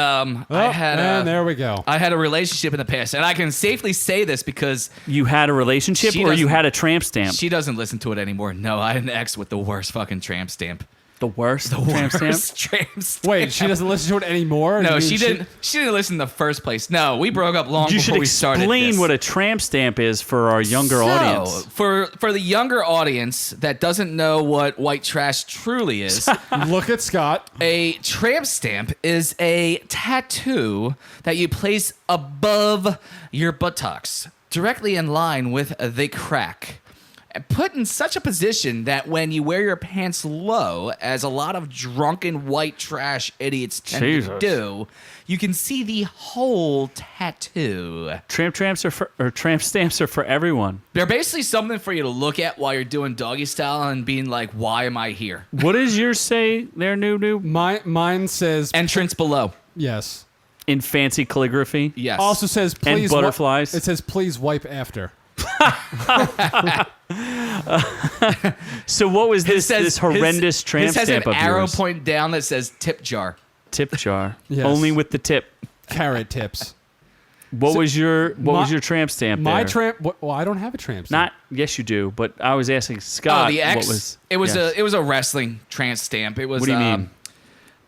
had and there we go. I had a relationship in the past, and I can safely say this because You had a relationship, She or you doesn't- had a tramp stamp? she doesn't listen to it anymore. No, I had an ex with the worst fucking tramp stamp. the worst tramp stamp. Worst tramp stamp. Wait, she doesn't listen to it anymore? No, You mean she didn't. She didn't listen in the first place. No, we broke up long You before should we started explain this. what a tramp stamp is for our younger audience. For the younger audience that doesn't know what white trash truly is, Look at Scott. a tramp stamp is a tattoo that you place above your buttocks, directly in line with the crack. And put in such a position that when you wear your pants low, as a lot of drunken white trash idiots tend Jesus. to do, you can see the whole tattoo. Tramp stamps are for everyone. They're basically something for you to look at while you're doing doggy style and being like, why am I here? What does yours say there, Noob-Noob? Mine says Entrance below. yes. In fancy calligraphy? Yes. Also says please. butterflies. It says please wipe after. So what was His this horrendous tramp His has stamp an of arrow yours? pointing down that says tip jar. Tip jar. Yes. Only with the tip. Carrot tips. What was your my- tramp stamp My there? tramp. Well, I don't have a tramp stamp. Not yes you do, but I was asking Scott The X. what was it was yes. it was a wrestling tramp stamp. It was. What do you mean?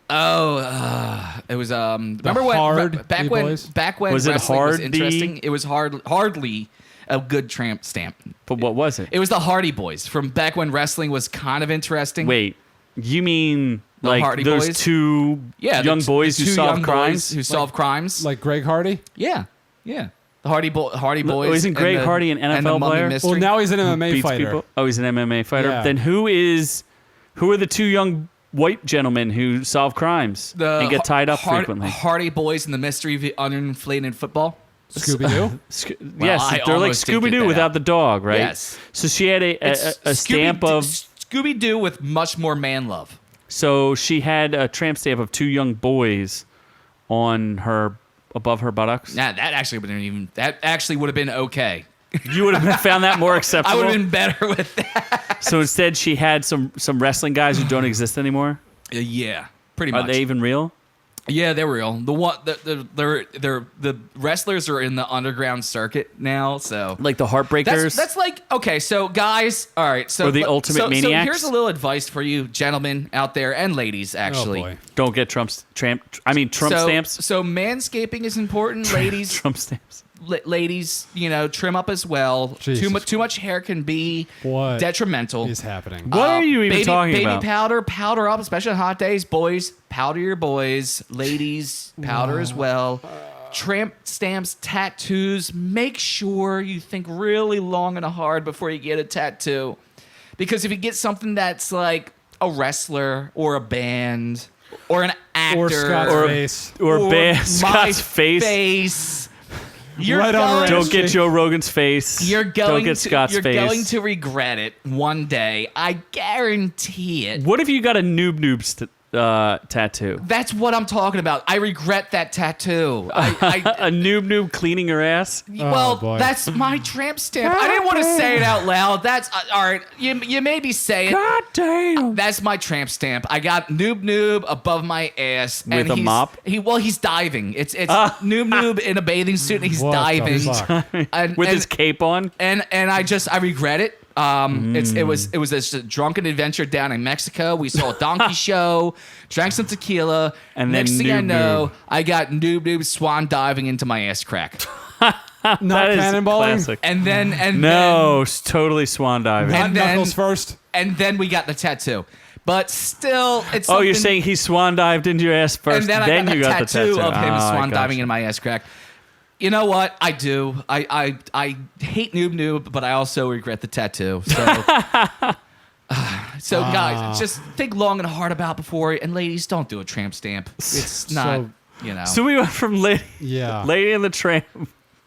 It was remember when hard back D when boys? back when Was it wrestling was hard D? interesting. It was hardly a good tramp stamp. But what was it? It was the Hardy Boys from back when wrestling was kind of interesting. Wait. You mean The like Hardy those Boys? two young boys who solve crimes? Who solve crimes. Like Greg Hardy? Yeah. The Hardy Boys. Isn't Greg and Hardy an and the NFL Mummy player? Mystery. Well, now he's an MMA Beats fighter. people? Oh, he's an MMA fighter. Yeah. Then who are the two young white gentlemen who solve crimes and get tied up frequently? Hardy Boys and the Mystery of the Uninflated Football. Scooby-Doo? Yes, I they're like almost did get Scooby-Doo that without out. the dog, right? Yes. So she had a stamp of. Scooby-Doo with much more man love. So she had a tramp stamp of two young boys on her above her buttocks. Nah, that actually would have been okay. You would have found that more acceptable. I would have been better with that. So instead, she had some wrestling guys who don't exist anymore. Yeah, pretty Are much. they even real? Yeah, they're real. The wrestlers are in the underground circuit now, so Like the Heartbreakers? that's like okay. So guys, all right. So Or the Ultimate so Maniacs? here's a little advice for you, gentlemen out there and ladies. Actually, Oh, boy. Don't get Trump stamps. So manscaping is important, ladies. Trump stamps. Ladies, trim up as well. Jesus. Too much hair can be What detrimental. is happening? What are you even talking baby about? powder up, especially on hot days. Boys, powder your boys. Ladies, powder as well. Tramp stamps, tattoos. Make sure you think really long and hard before you get a tattoo. Because if you get something that's like a wrestler or a band or an actor Or Scott's face. Or my Scott's face. You're Right on going, Don't get Joe Rogan's face. You're going Don't get to, Scott's you're face. going to regret it one day. I guarantee it. What if you got a Noob-Noob tattoo? That's what I'm talking about. I regret that tattoo. A Noob-Noob cleaning her ass? Well, boy. that's my tramp stamp. I didn't want to say it out loud. That's all right. You made me say it. God damn. That's my tramp stamp. I got Noob-Noob above my ass With a mop? He's diving. It's Noob-Noob in a bathing suit and he's What the diving. fuck? With his cape on? And I regret it. It was a drunken adventure down in Mexico. We saw a donkey show, drank some tequila, And next then thing I Noob-Noob. know, I got Noob-Noob swan diving into my ass crack. Not That is cannonballing? classic. And then No, it's totally swan diving. Not and then- knuckles first? and then we got the tattoo. But still, it's Oh, you're something- saying he swan dived into your ass first, and then I got you the got the tattoo tattoo of him Oh, I swan gotcha. diving into my ass crack. You know what? I do. I hate Noob-Noob, but I also regret the tattoo. So, guys, just think long and hard about before. And ladies, don't do a tramp stamp. It's not. So we went from Lady and the Tramp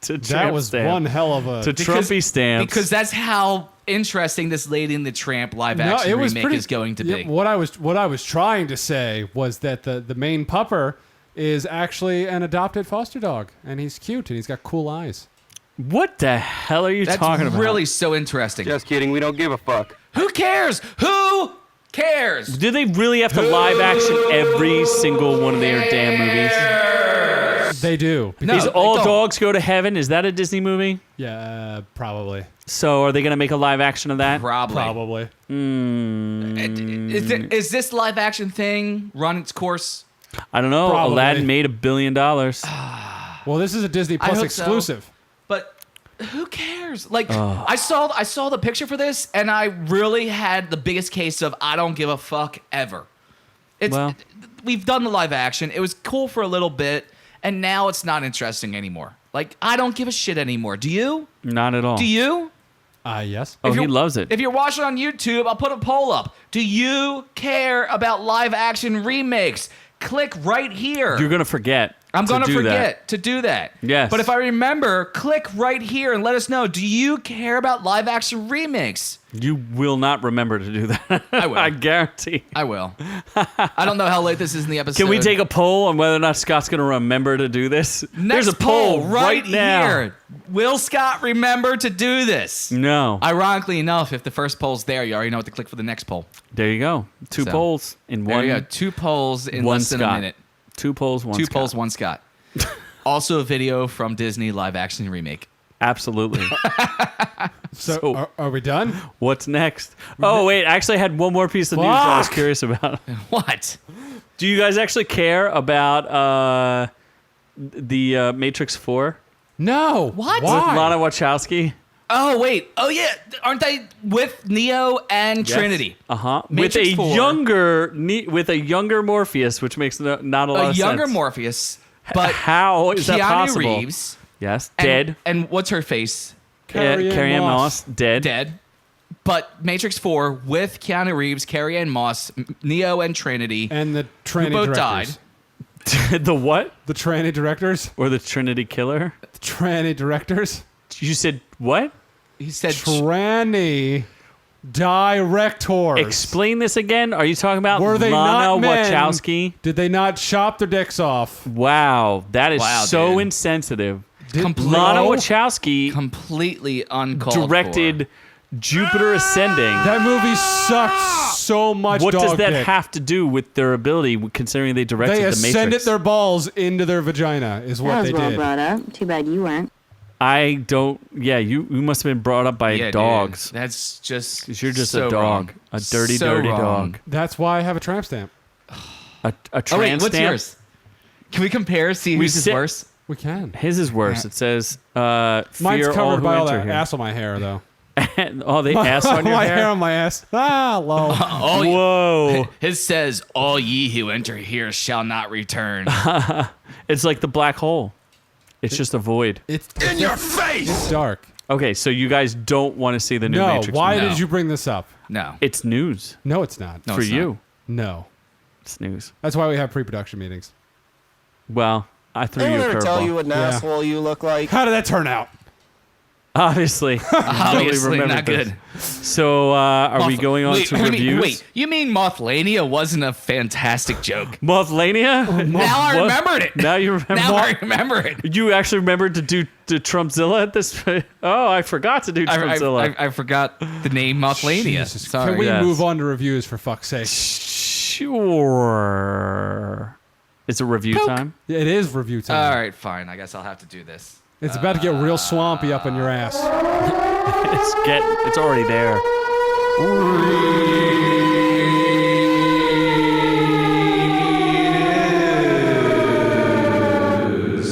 to That Tramp was stamp one hell of a... to Trumpy stamps. Because that's how interesting this Lady and the Tramp live action remake is going to be. What I was trying to say was that the main pupper is actually an adopted foster dog, and he's cute and he's got cool eyes. What the hell are you That's talking about? really so interesting. Just kidding. We don't give a fuck. Who cares? Who cares? Do they really have to live action every single one of their damn movies? They do. No, These they All don't. Dogs Go to Heaven. Is that a Disney movie? Yeah, probably. So are they going to make a live action of that? Probably. Is this live action thing run its course? I don't know. Probably. Aladdin made $1 billion. Well, this is a Disney Plus hope so. exclusive. But who cares? Like I saw the picture for this, and I really had the biggest case of I don't give a fuck ever. We've done the live action. It was cool for a little bit, and now it's not interesting anymore. Like I don't give a shit anymore. Do you? Not at all. Do you? Yes. Oh, If he you're- loves it. If you're watching on YouTube, I'll put a poll up. Do you care about live action remakes? Click right here. You're going to forget. I'm going to do forget that. to do that. Yes. But if I remember, click right here and let us know. Do you care about live action remakes? You will not remember to do that. I will. I guarantee. I will. I don't know how late this is in the episode. Can we take a poll on whether or not Scott's going to remember to do this? Next There's a poll right now. here? Will Scott remember to do this? No. Ironically enough, if the first poll's there, you already know what to click for the next poll. There you go. Two So, polls in There one. you go. 2 polls in one less than Scott. a minute. 2 polls, one 2 Scott. polls, 1 Scott. Also a video from Disney live action remake. Absolutely. So, are we done? What's next? Oh, wait. I actually had one more piece of news I was Fuck. curious about. What? Do you guys actually care about the Matrix 4? No. What? With Why? Lana Wachowski? Oh wait. Oh yeah. Aren't they with Neo and Trinity? With Matrix a 4. younger Morpheus, which makes not a lot A of younger sense. Morpheus. But How is that Keanu possible? Reeves. Yes, And, dead. And what's her face? Carrie Ann Moss. dead. Dead. But Matrix 4 with Keanu Reeves, Carrie Ann Moss, Neo, and Trinity. And the who tranny both directors. died. The what? The tranny directors? Or the Trinity Killer? The tranny directors? You said what? He said Tranny directors. Explain this again. Are you talking about Were they Lana not men? Wachowski? Did they not chop their dicks off? Wow, that is so dude. insensitive. Completely- Lana No. Wachowski completely uncalled directed Jupiter Ascending. That movie sucked so much. What dog does that dick. have to do with their ability, considering they directed They the ascended Matrix? their balls into their vagina, is what That they was well did. brought up. Too bad you weren't. I don't. Yeah, you must have been brought up by Yeah, dogs. Dude, that's just. 'Cause you're just so a dog, wrong. a dirty, So dirty wrong. dog. That's why I have a tramp stamp. A Oh trans wait, what's stamp? yours? Can we compare? See We who's is sit- worse. We can. His is worse. It says, Mine's "Fear all covered who by all enter that here." ass on my hair, though. Oh, they ass on your my hair. on my ass. Ah, low. Oh, Whoa! his says, "All ye who enter here shall not return." It's like the black hole. It's just a void. It's in your face. It's dark. Okay, so you guys don't want to see the new No. Matrix Why movie. No. did you bring this up? No. It's news No, it's not. No, for it's you. No. It's news. That's why we have pre-production meetings. Well, I threw you a Anyone ever tell you curveball. what an Yeah. asshole you look like? How did that turn out? Obviously, Obviously remembered not this. good. So, are we going on to reviews? Wait, you mean Mothlania wasn't a fantastic joke? Mothlania? Now I What? remembered it. Now you remember. Now I remember it. You actually remembered to do the Trumpzilla at this. Oh, I forgot to do Trumpzilla. I forgot the name Mothlania. Jesus. Sorry. Can we Yes. move on to reviews, for fuck's sake? Sure. It's a review time. It is review time. All right, fine. I guess I'll have to do this. It's about to get real swampy up in your ass. It's already there.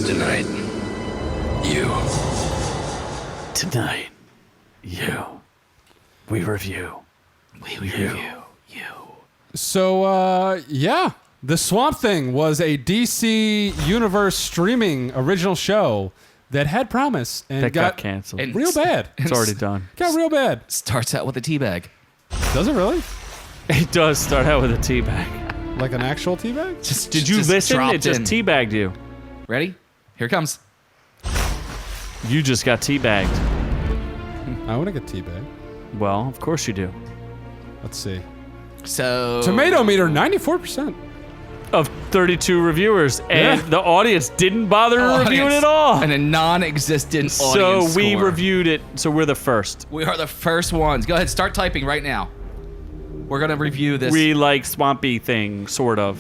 Tonight, you. Tonight, we review. We review you. So, yeah. The Swamp Thing was a DC Universe streaming original show that had promise and That got canceled. and- real bad. It's already done. Got real bad. Starts out with a teabag. Does it really? It does start out with a teabag. Like an actual teabag? Did you listen? It just teabagged you. Ready? Here it comes. You just got teabagged. I want to get teabag. Well, of course you do. Let's see. So Tomato meter, 94%. Of 32 reviewers, and Yeah. the audience didn't bother to review it at all. And a non-existent So audience we score. reviewed it. So we're the first. We are the first ones. Go ahead, start typing right now. We're gonna review this. We like swampy thing, sort of.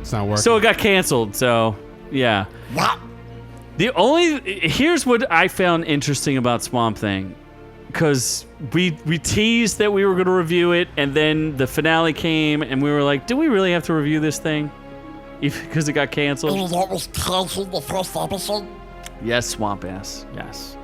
It's not working. So it got canceled. So yeah. Here's what I found interesting about Swamp Thing, because we teased that we were going to review it, and then the finale came, and we were like, do we really have to review this thing? Because it got canceled. That was canceled the first episode. Yes, Swamp Ass. Yes.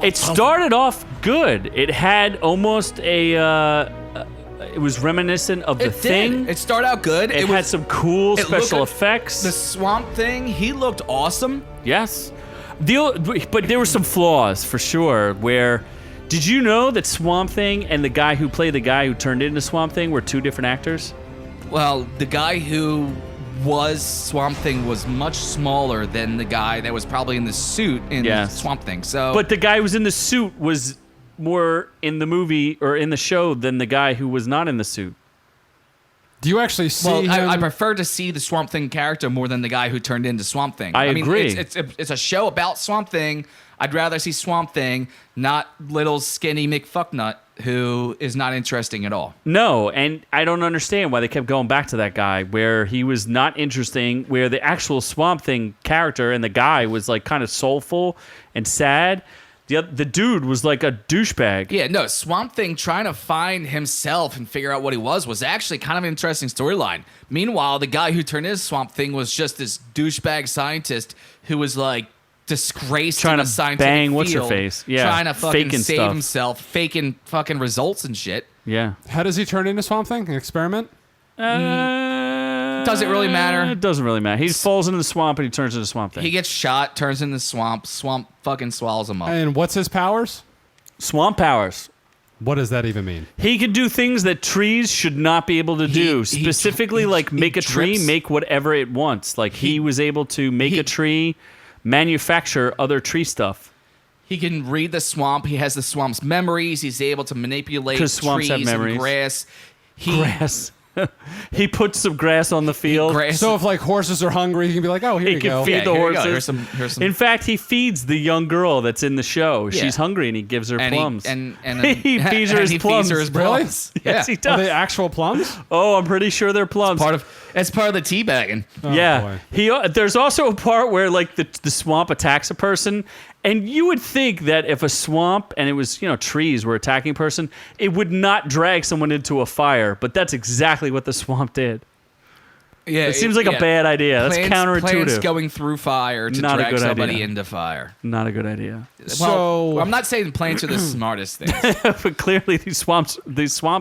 It started off good. It had almost it was reminiscent of the It Thing. did. It started out good. It had some cool it looked special like effects. The Swamp Thing, he looked awesome. Yes. But there were some flaws for sure. Where, did you know that Swamp Thing and the guy who played the guy who turned into Swamp Thing were two different actors? Well, the guy who was Swamp Thing was much smaller than the guy that was probably in the suit in Yes. Swamp Thing. So, But the guy who was in the suit was more in the movie or in the show than the guy who was not in the suit. do you actually see well, him? I prefer to see the Swamp Thing character more than the guy who turned into Swamp Thing. I mean, agree. It's a show about Swamp Thing. I'd rather see Swamp Thing, not little skinny McFucknut, who is not interesting at all. No, and I don't understand why they kept going back to that guy where he was not interesting, where the actual Swamp Thing character and the guy was like kind of soulful and sad. The dude was like a douchebag. Yeah, no, Swamp Thing trying to find himself and figure out what he was actually kind of an interesting storyline. Meanwhile, the guy who turned into Swamp Thing was just this douchebag scientist who was like disgraced Trying in to the scientific bang field, what's-her-face. Yeah, trying to fucking faking save stuff. himself, faking fucking results and shit. Yeah. How does he turn into Swamp Thing? An experiment? Does it really matter? It doesn't really matter. He falls into the swamp and he turns into Swamp Thing. He gets shot, turns into swamp fucking swallows him up. And what's his powers? Swamp powers. What does that even mean? He can do things that trees should not be able to do. Specifically, like make a tree drips. make whatever it wants. Like he was able to make a tree, manufacture other tree stuff. He can read the swamp. He has the swamp's memories. He's able to manipulate 'Cause swamps trees have memories. and grass. Grass. He puts some grass on the field. Grass. So if like horses are hungry, he can be like, "Oh, here He you can go." feed Yeah, the here you go. horses. Here's some. In fact, he feeds the young girl that's in the show. Yeah. She's hungry and he gives her and plums. He, and he feeds her and his he plums. Feeds her his Really? plums. Yes, yeah. he does. Are they actual plums? Oh, I'm pretty sure they're plums. It's part of the teabagging. Oh, yeah. boy. There's also a part where like the swamp attacks a person, and you would think that if a swamp and it was, trees were attacking a person, it would not drag someone into a fire, but that's exactly what the swamp did. Yeah, It seems like a bad idea. That's counterintuitive. Plants going through fire to Not a drag good somebody idea. into fire. Not a good idea. So- I'm not saying plants are the smartest things. But clearly the swamp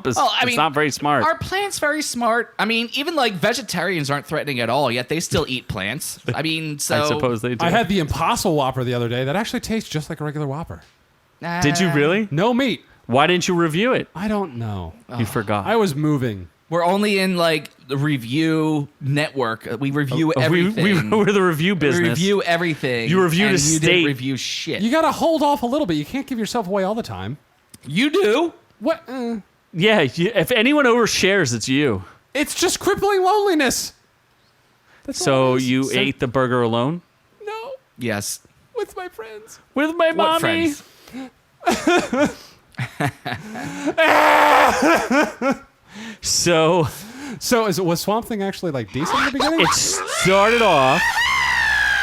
is it's not very smart. Are plants very smart? I mean, even like vegetarians aren't threatening at all, yet they still eat plants. I mean, so I suppose they do. I had the Impossible Whopper the other day. That actually tastes just like a regular Whopper. Did you really? No meat. Why didn't you review it? I don't know. You forgot. I was moving. We're only in like the review network. We review everything. We're the review We business. review everything. You reviewed and a you state. didn't review shit. You got to hold off a little bit. You can't give yourself away all the time. You do. What? Yeah, if anyone overshares, it's you. It's just crippling loneliness. That's all So it is. you ate the burger alone? No, Yes. with my friends. With my What mommy? friends? So So was Swamp Thing actually like decent in the beginning? it started off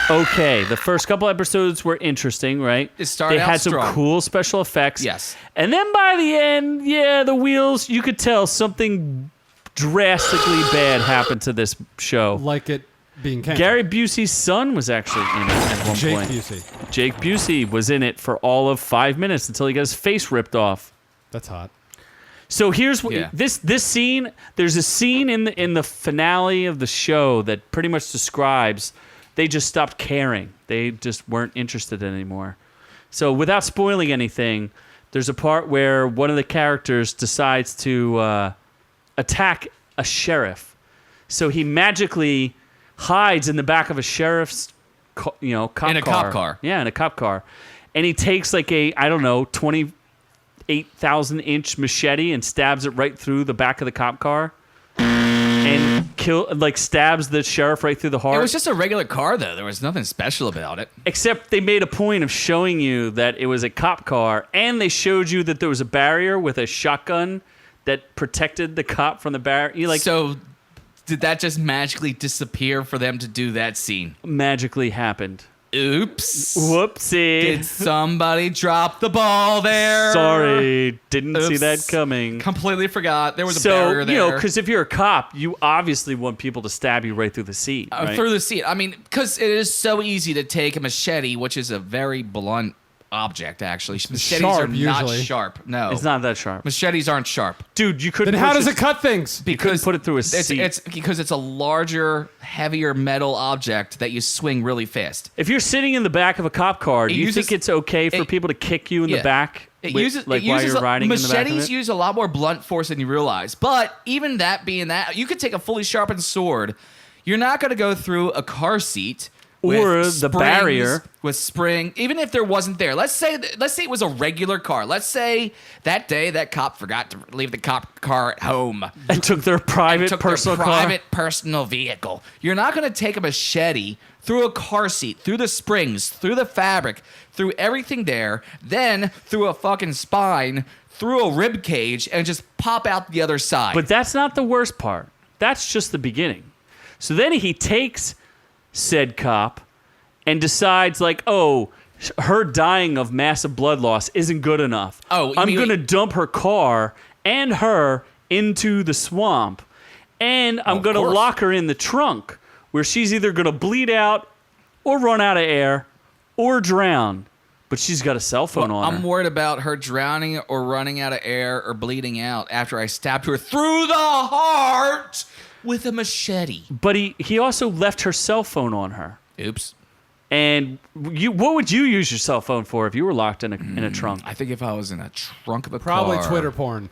okay. The first couple episodes were interesting, right? It started They out had some strong. cool special effects. Yes. And then by the end, the wheels, you could tell something drastically bad happened to this show. Like it being canceled. Gary Busey's son was actually in it at one Jake point. Busey. Jake Busey was in it for all of 5 minutes until he got his face ripped off. That's hot. So here's what Yeah. this scene. There's a scene in the finale of the show that pretty much describes they just stopped caring. They just weren't interested anymore. So without spoiling anything, there's a part where one of the characters decides to attack a sheriff. So he magically hides in the back of a sheriff's, cop In a car. cop car. Yeah, in a cop car, and he takes like a 28,000-inch machete and stabs it right through the back of the cop car, and stabs the sheriff right through the heart. It was just a regular car, though. There was nothing special about it. Except they made a point of showing you that it was a cop car, and they showed you that there was a barrier with a shotgun that protected the cop from the barrier. So, did that just magically disappear for them to do that scene? Magically happened. Oops. Whoopsie. Did somebody drop the ball there? Sorry, didn't see Oops. that coming. Completely forgot. There was a So, barrier there. because if you're a cop, you obviously want people to stab you right through the seat. Right? Through the seat. I mean, because it is so easy to take a machete, which is a very blunt object, actually. Machetes sharp, are not usually. sharp. No. It's not that sharp. Machetes aren't sharp. Dude, you couldn't Then how push does it cut things? You couldn't put it through a it's, seat. it's because it's a larger, heavier metal object that you swing really fast. If you're sitting in the back of a cop car, do you uses- think it's okay for it- people to kick you in the yeah. back? It with- uses while you're riding in the back of machetes it? use a lot more blunt force than you realize. But even that being that, you could take a fully sharpened sword. You're not going to go through a car seat Or with the springs, barrier. with spring. Even if there wasn't there, let's say it was a regular car. Let's say that day that cop forgot to leave the cop car at home. And took their private Took personal their car. private personal vehicle. You're not going to take a machete through a car seat, through the springs, through the fabric, through everything there, then through a fucking spine, through a rib cage, and just pop out the other side. But that's not the worst part. That's just the beginning. So then he takes said cop and decides like, oh, her dying of massive blood loss isn't good enough. Oh, you I'm mean- going to dump her car and her into the swamp, and I'm going to course. lock her in the trunk where she's either going to bleed out or run out of air or drown. But she's got a cell phone on her. I'm worried about her drowning or running out of air or bleeding out after I stabbed her through the heart with a machete. But he also left her cell phone on her. Oops. And what would you use your cell phone for if you were locked in a trunk? I think if I was in a trunk of a Probably car. Twitter porn.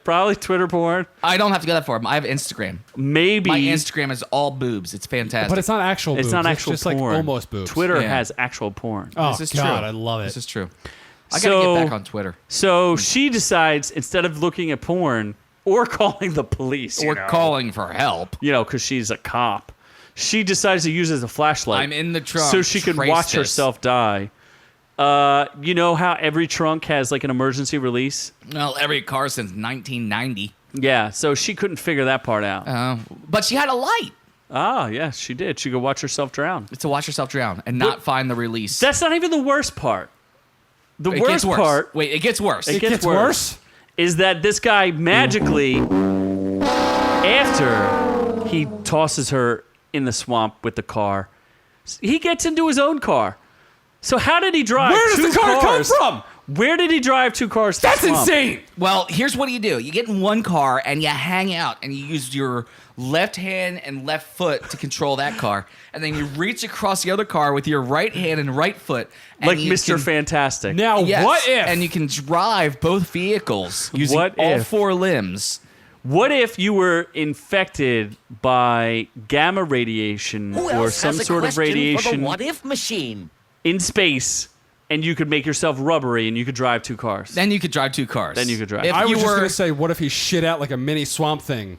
Probably Twitter porn. I don't have to go that far. I have Instagram. Maybe. My Instagram is all boobs. It's fantastic. But it's not actual boobs. It's not actual just porn. like almost boobs. Twitter Yeah. has actual porn. Oh, This is God, true. I love it. This is true. I So- gotta get back on Twitter. So she decides, instead of looking at porn or calling the police, Or calling for help. because she's a cop, she decides to use it as a flashlight. I'm in the trunk. so she could Trace watch this. herself die. You know how every trunk has like an emergency release? Well, every car since 1990. Yeah, so she couldn't figure that part out. But she had a light Yeah, she did. She could watch herself drown. to watch herself drown and not find the release. That's not even the worst part. The It worst gets worse. part Wait, it gets worse. It gets worse. is that this guy magically, after he tosses her in the swamp with the car, he gets into his own car. So how did he drive Where does two the car cars? come from? Where did he drive 2 cars to the That's swamp? insane. Well, here's what you do. You get in one car and you hang out and you use your left hand and left foot to control that car. And then you reach across the other car with your right hand and right foot. And Like you Mr. can- Fantastic. Now, Yes, what if? And you can drive both vehicles using What all if? 4 limbs. What if you were infected by gamma radiation Who or else some has a sort of question for the radiation what-if machine? in space, and you could make yourself rubbery and you could drive 2 cars? Then you could drive 2 cars. Then you could drive. If I was you just were going to say, what if he shit out like a mini swamp thing?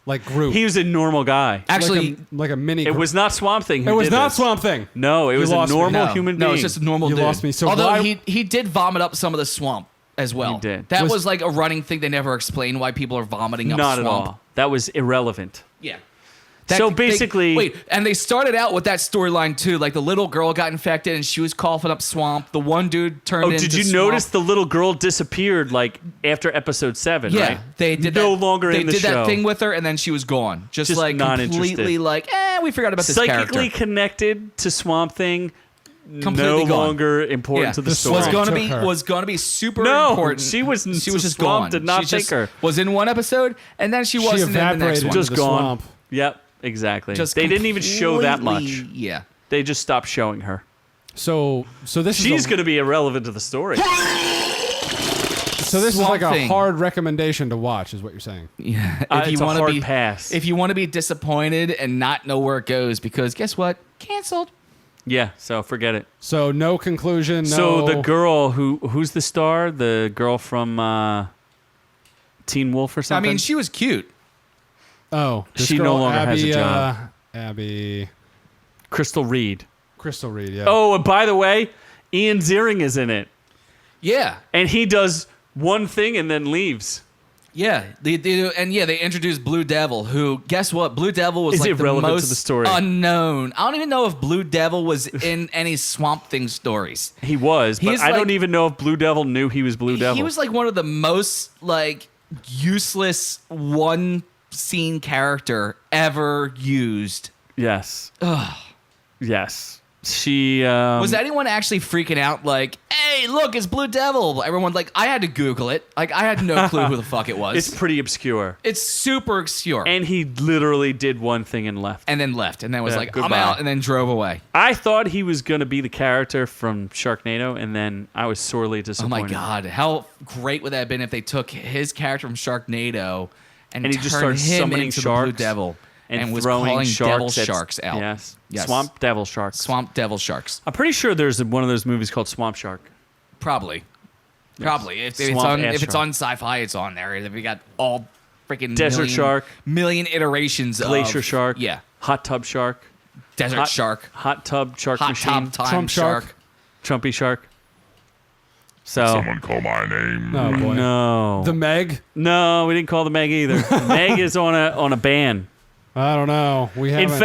Like Groot. He was a normal guy. actually, like a mini It was not Swamp Thing who It was did not this. Swamp Thing. No, it You was a lost me. normal no, human being. No, it's just a normal You dude. lost me. So although why- he did vomit up some of the swamp as well. He did. That was like a running thing. They never explained why people are vomiting up Not at swamp. all. That was irrelevant. Yeah. So basically- wait, and they started out with that storyline too. Like the little girl got infected and she was coughing up swamp. The one dude turned Oh, into did you swamp. notice the little girl disappeared like after episode 7, Yeah, right? they did no that, longer they in the did show. that thing with her, and then she was gone. Just Just like not completely interested. like, we forgot about this Psychically character. connected to Swamp Thing, Completely no gone. longer important to the The story. Was swamp gonna took be her. was gonna be super No, important. she was just Swamp gone. did not she take just her. Was in one episode, and then she wasn't in the next evaporated one. Just into the gone. swamp. Yep, exactly. Just They didn't even show that much. completely- Yeah. They just stopped showing her. So this She's is going to be irrelevant to the story. so this is like Swamp a Thing. hard recommendation to watch, is what you're saying. Yeah. It's a wanna hard be pass. If you want to be disappointed and not know where it goes, because guess what? Canceled. Yeah, so forget it. So no conclusion. No. So the girl who's the star? The girl from Teen Wolf or I something? mean, she was cute. Oh, this She no girl, longer has a Abby, job. Abby Crystal Reed. Crystal Reed. Yeah. Oh, and by the way, Ian Ziering is in it. Yeah. And he does one thing and then leaves. Yeah, they introduced Blue Devil, who, guess what? Blue Devil was Is like the irrelevant to most the story. unknown. I don't even know if Blue Devil was in any Swamp Thing stories. He was, but He's I like- don't even know if Blue Devil knew he was Blue Devil. He was like one of the most like useless one scene character ever used. Yes. Yes. She Was anyone actually freaking out like, hey, look, it's Blue Devil? Everyone, like, I had to Google it. Like, I had no clue who the fuck it was. It's pretty obscure. It's super obscure. And he literally did one thing and left. And then left. And then was Yeah, like, goodbye. I'm out. And then drove away. I thought he was going to be the character from Sharknado, and then I was sorely Oh disappointed. my God. How great would that have been if they took his character from Sharknado and And he turned just started him summoning into the sharks Blue Devil and was throwing calling devil sharks at- sharks out. Yes. Yes. Swamp Devil Sharks. Swamp Devil Sharks. I'm pretty sure there's one of those movies called Swamp Shark. Probably. Probably. If it's Swamp on ass if it's shark. on sci-fi, it's on there. If we got all freaking Desert shark. million iterations Glacier of Shark. Yeah. Hot Tub Shark. Desert Hot shark. Hot Tub Shark Hot Machine. top time Trump shark. shark. Trumpy Shark. So. Someone call my name. Oh boy. No. The Meg. No, we didn't call the Meg either. Meg is on a ban. I don't know. We In haven't.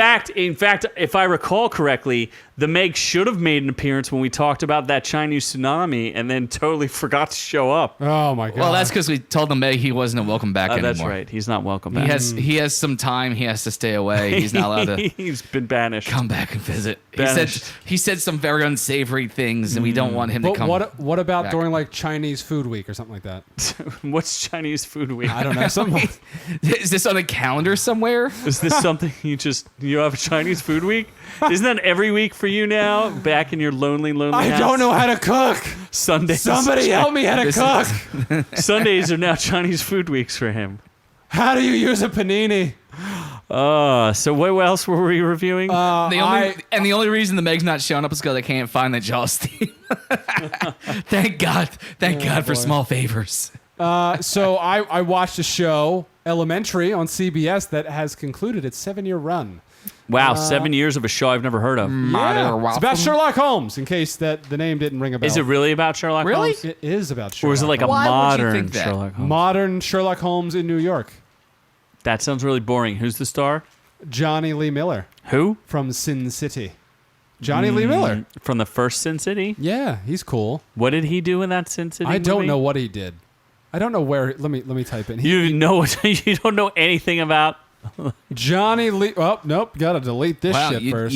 fact, if I recall correctly, the Meg should have made an appearance when we talked about that Chinese tsunami, and then totally forgot to show up. Oh my God. Well, that's because we told the Meg he wasn't a welcome back anymore. That's right. He's not welcome back. He has some time. He has to stay away. He's not allowed to He's been banished. come back and visit. He said some very unsavory things, and we don't want him to But come. what about back. during like Chinese Food Week or something like that? What's Chinese food week? I don't know. Something. Is this on a calendar somewhere? Is this something you have a Chinese food week? Isn't that every week for you now? Back in your lonely I house? don't know how to cook. Sundays. Somebody help me how to cook. Sundays are now Chinese food weeks for him. How do you use a panini? So what else were we reviewing? The only reason the Meg's not showing up is because I can't find the Jaws theme. Thank God for small favors. So I watched a show, Elementary, on CBS that has concluded its 7-year run. Wow, 7 years of a show I've never heard of. Yeah. It's about Sherlock Holmes, in case that the name didn't ring a bell. Is it really about Sherlock Really? Holmes? It is about Sherlock Or is it like a Holmes. Why would you modern think that? Sherlock Holmes? Modern Sherlock Holmes in New York. That sounds really boring. Who's the star? Johnny Lee Miller Who? from Sin City. Johnny Lee Miller. From the first Sin City? Yeah, he's cool. What did he do in that Sin City I don't movie? know what he did. I don't know where. Let me type in. You know you don't know anything about. Johnny Lee. Oh nope, gotta delete this Wow, shit you first.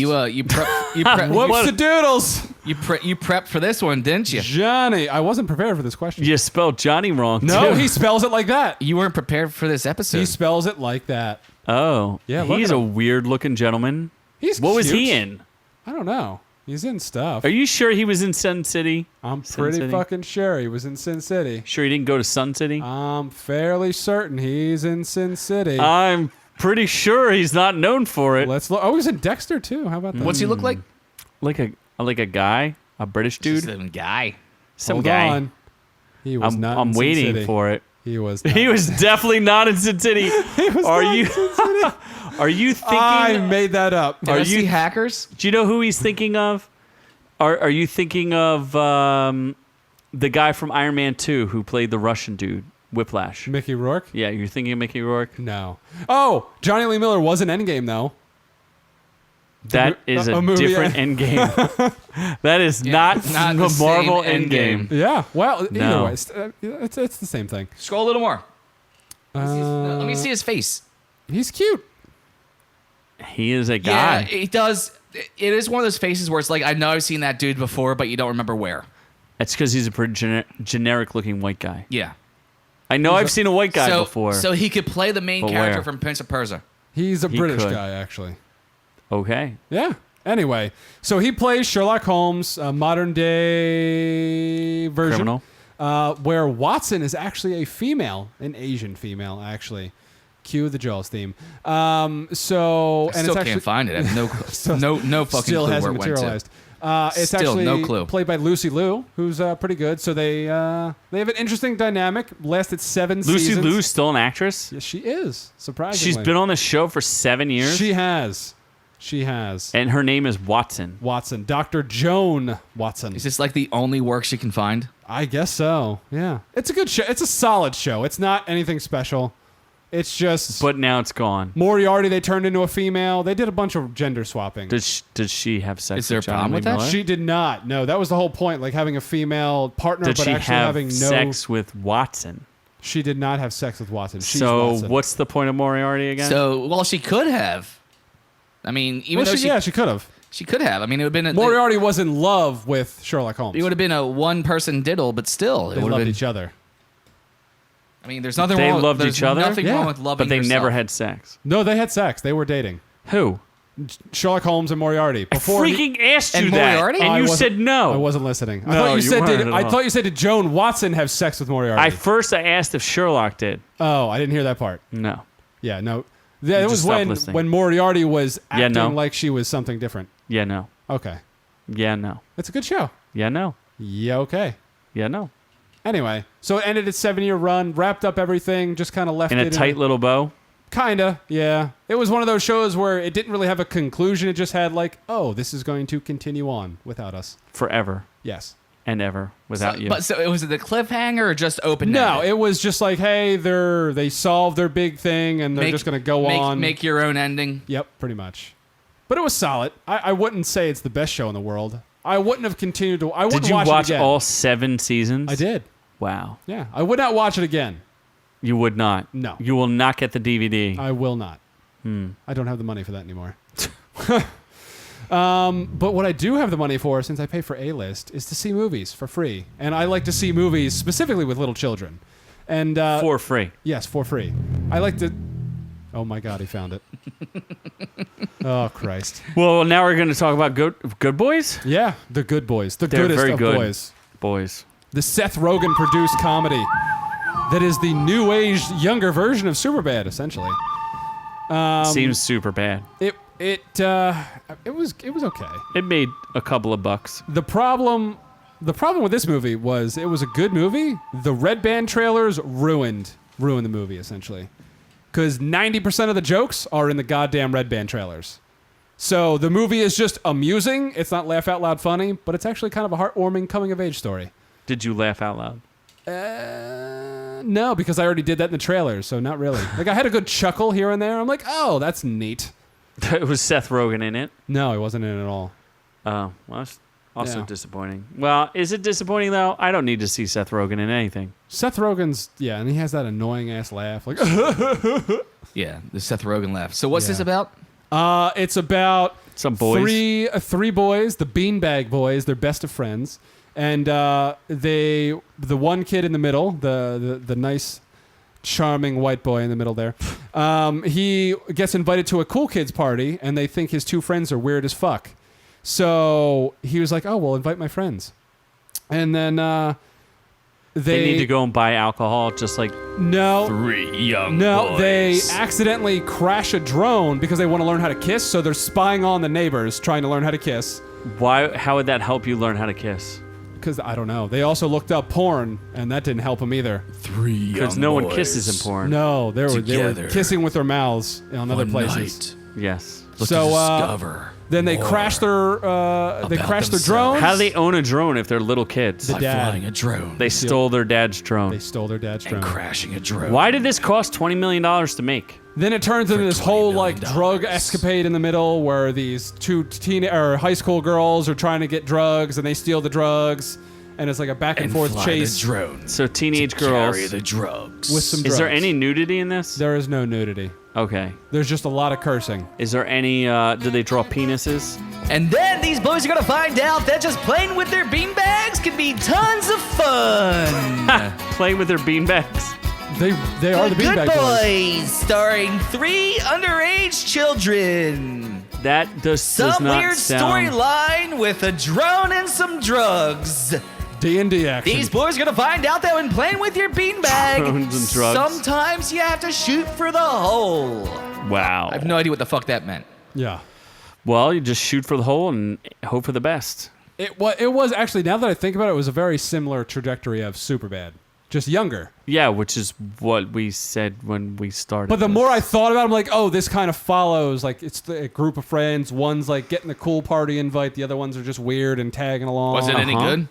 prep Whoops the doodles. you prepped for this one, didn't you? Johnny, I wasn't prepared for this question. You spelled Johnny wrong. No, too. he spells it like that. You weren't prepared for this episode. He spells it like that. Oh, Yeah, look he's at a him. weird-looking gentleman. He's What was cute. he in? I don't know. He's in stuff. Are you sure he was in Sin City? I'm Sin pretty City? fucking sure he was in Sin City. Sure he didn't go to Sun City? I'm fairly certain he's in Sin City. I'm pretty sure he's not known for it. Let's look. Oh, he's in Dexter too. How about that? What's he look like? Like a guy, a British dude, Just a guy. some Hold guy. on. He was not. I'm in Sin waiting City. for it. He was. Not. He was definitely not in Sin City. Are you? Are you thinking? I made that up. Did I see hackers? Do you know who he's thinking of? Are you thinking of the guy from Iron Man 2 who played the Russian dude, Whiplash? Mickey Rourke? Yeah, you're thinking of Mickey Rourke? No. Oh, Johnny Lee Miller was in Endgame though. That is a movie different Endgame. That is not the the Marvel same Endgame. Yeah. Well, either No. way, it's the same thing. Scroll a little more. Let me see his face. He's cute. He is a guy. Yeah, he does. It is one of those faces where it's like, I know I've seen that dude before, but you don't remember where. That's because he's a pretty generic-looking white guy. Yeah. I know I've seen a white guy before. So he could play the main But character where? from Prince of Persia. He's a He British could. guy, actually. Okay. Yeah. Anyway, so he plays Sherlock Holmes, a modern day version, Criminal. where Watson is actually a female, an Asian female, actually. Cue the Jaws theme. So I and still it's can't actually find it. I have no fucking still clue where hasn't it went to. materialized. It's Still actually no clue. played by Lucy Liu, who's pretty good. So they have an interesting dynamic. Lasted 7 Lucy seasons. Liu's still an actress? Yes, she is. Surprisingly, She's been on the show for 7 years? She has. And her name is Watson. Watson, Dr. Joan Watson. Is this like the only work she can find? I guess so. Yeah, it's a good show. It's a solid show. It's not anything special. It's just But now it's gone. Moriarty. They turned into a female. They did a bunch of gender swapping. Did she have sex Is there with a problem Johnny with that? Miller? She did not. No, that was the whole point. Like having a female partner, Did but she actually have having no. sex with Watson? She did not have sex with Watson. She's So Watson. what's the point of Moriarty again? So, well, she could have. I mean, even Well, though she could have. she could have. I mean, it would have been Moriarty was in love with Sherlock Holmes. It would have been a one-person diddle, but still, They it would have loved been. each other. I mean, there's nothing They wrong. loved there's each other? Nothing Yeah. wrong with loving. but they yourself. never had sex. No, they had sex. They were dating. Who? Sherlock Holmes and Moriarty. Before he- Freaking asked you And that, Moriarty? and I you wasn't- said no. I wasn't listening. I No, thought you you said weren't did. at I all. thought you said did Joan Watson have sex with Moriarty? I asked if Sherlock did. Oh, I didn't hear that part. No. Yeah, no. Yeah, it just was stopped listening. when Moriarty was Yeah, acting no. like she was something different. Yeah, no. Okay, Yeah, no. it's a good show. Yeah, no. Yeah, okay. Yeah, no. Anyway, so it ended its 7-year run, wrapped up everything, just kind of left In it a tight little bow. Kinda, yeah. It was one of those shows where it didn't really have a conclusion. It just had like, oh, this is going to continue on without us. Forever Yes. and ever without you. But so it was the cliffhanger or just open? No, it was just like, hey, they solved their big thing and they're just going to go on. Make your own ending. Yep, pretty much. But it was solid. I wouldn't say it's the best show in the world. I wouldn't have continued to. I wouldn't Did you watch watch it again. all 7 seasons? I did. Wow. Yeah, I would not watch it again. You would not. No. You will not get the DVD. I will not. I don't have the money for that anymore. But what I do have the money for, since I pay for A-List, is to see movies for free. And I like to see movies specifically with little children. And For free. Yes, for free. I like to... Oh my God, he found it. Oh, Christ. Well, now we're going to talk about Good Boys? Yeah, The Good Boys. The They're goodest very of good. boys. The Seth Rogen produced comedy that is the new age, younger version of Superbad, essentially. Seems super bad. It was okay. It made a couple of bucks. The problem with this movie was it was a good movie. The Red Band trailers ruined the movie, essentially. Because 90% of the jokes are in the goddamn Red Band trailers. So the movie is just amusing. It's not laugh out loud funny, but it's actually kind of a heartwarming coming of age story. Did you laugh out loud? No, because I already did that in the trailers, so not really. Like I had a good chuckle here and there. I'm like, oh, that's neat. It was Seth Rogen in it. No, he wasn't in it at all. Oh, well, that's also Yeah. disappointing. Well, is it disappointing, though? I don't need to see Seth Rogen in anything. Seth Rogen's, yeah, and he has that annoying ass laugh. Like, Yeah, the Seth Rogen laugh. So what's this Yeah. about? it's about Some boys. three boys, the Beanbag Boys. They're best of friends, and the one kid in the middle, the nice, charming white boy in the middle there, he gets invited to a cool kids party, and they think his two friends are weird as fuck. So he was like, "Oh, well, invite my friends," and then They need to go and buy alcohol, just like no. three young No, boys. they accidentally crash a drone because they want to learn how to kiss, so they're spying on the neighbors trying to learn how to kiss. Why? How would that help you learn how to kiss? Because, I don't know. They also looked up porn, and that didn't help them either. Because no one kisses in porn. No, they were Together. kissing with their mouths on other places. Yes. So then they crash their drone. How do they own a drone if they're little kids? The dad. Flying a drone They stole their dad's drone. They stole their dad's drone. and crashing a drone. Why did this cost $20 million to make? Then it turns into this $20 whole million. drug escapade in the middle where these two high school girls are trying to get drugs and they steal the drugs, and it's like a back and forth fly chase the drone. So teenage girls. Carry the drugs. with some drugs. Is there any nudity in this? There is no nudity. Okay. There's just a lot of cursing. Is there any? Do they draw penises? And then these boys are gonna find out that just playing with their beanbags can be tons of fun. Playing with their beanbags. They are the Good Beanbag Boys. Boys, starring 3 underage children. That does Some not weird sound. storyline with a drone and some drugs. D&D action. These boys are gonna find out that when playing with your beanbag, Drones and drugs. sometimes you have to shoot for the hole. Wow. I have no idea what the fuck that meant. Yeah. Well, you just shoot for the hole and hope for the best. It was actually, now that I think about it, it was a very similar trajectory of Superbad. Just younger. Yeah, which is what we said when we started. But the this. more I thought about it, I'm like, oh, this kind of follows. Like, it's a group of friends. One's like getting a cool party invite. The other ones are just weird and tagging along. Was it any Uh-huh. good?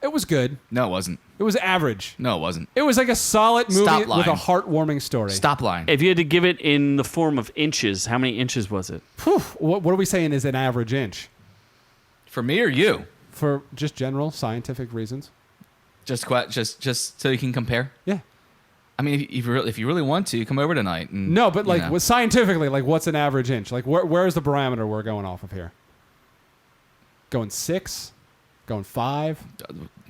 It was good. No, it wasn't. It was average. No, it wasn't. It was like a solid movie Stop with lying. a heartwarming story. Stop lying. If you had to give it in the form of inches, how many inches was it? Whew. What are we saying is an average inch? For me or you? For just general scientific reasons. Just so you can compare. Yeah. I mean, if you really want to, come over tonight. And, No, but like you know. scientifically, like what's an average inch? Like where's the parameter we're going off of here? Going 6? Going 5?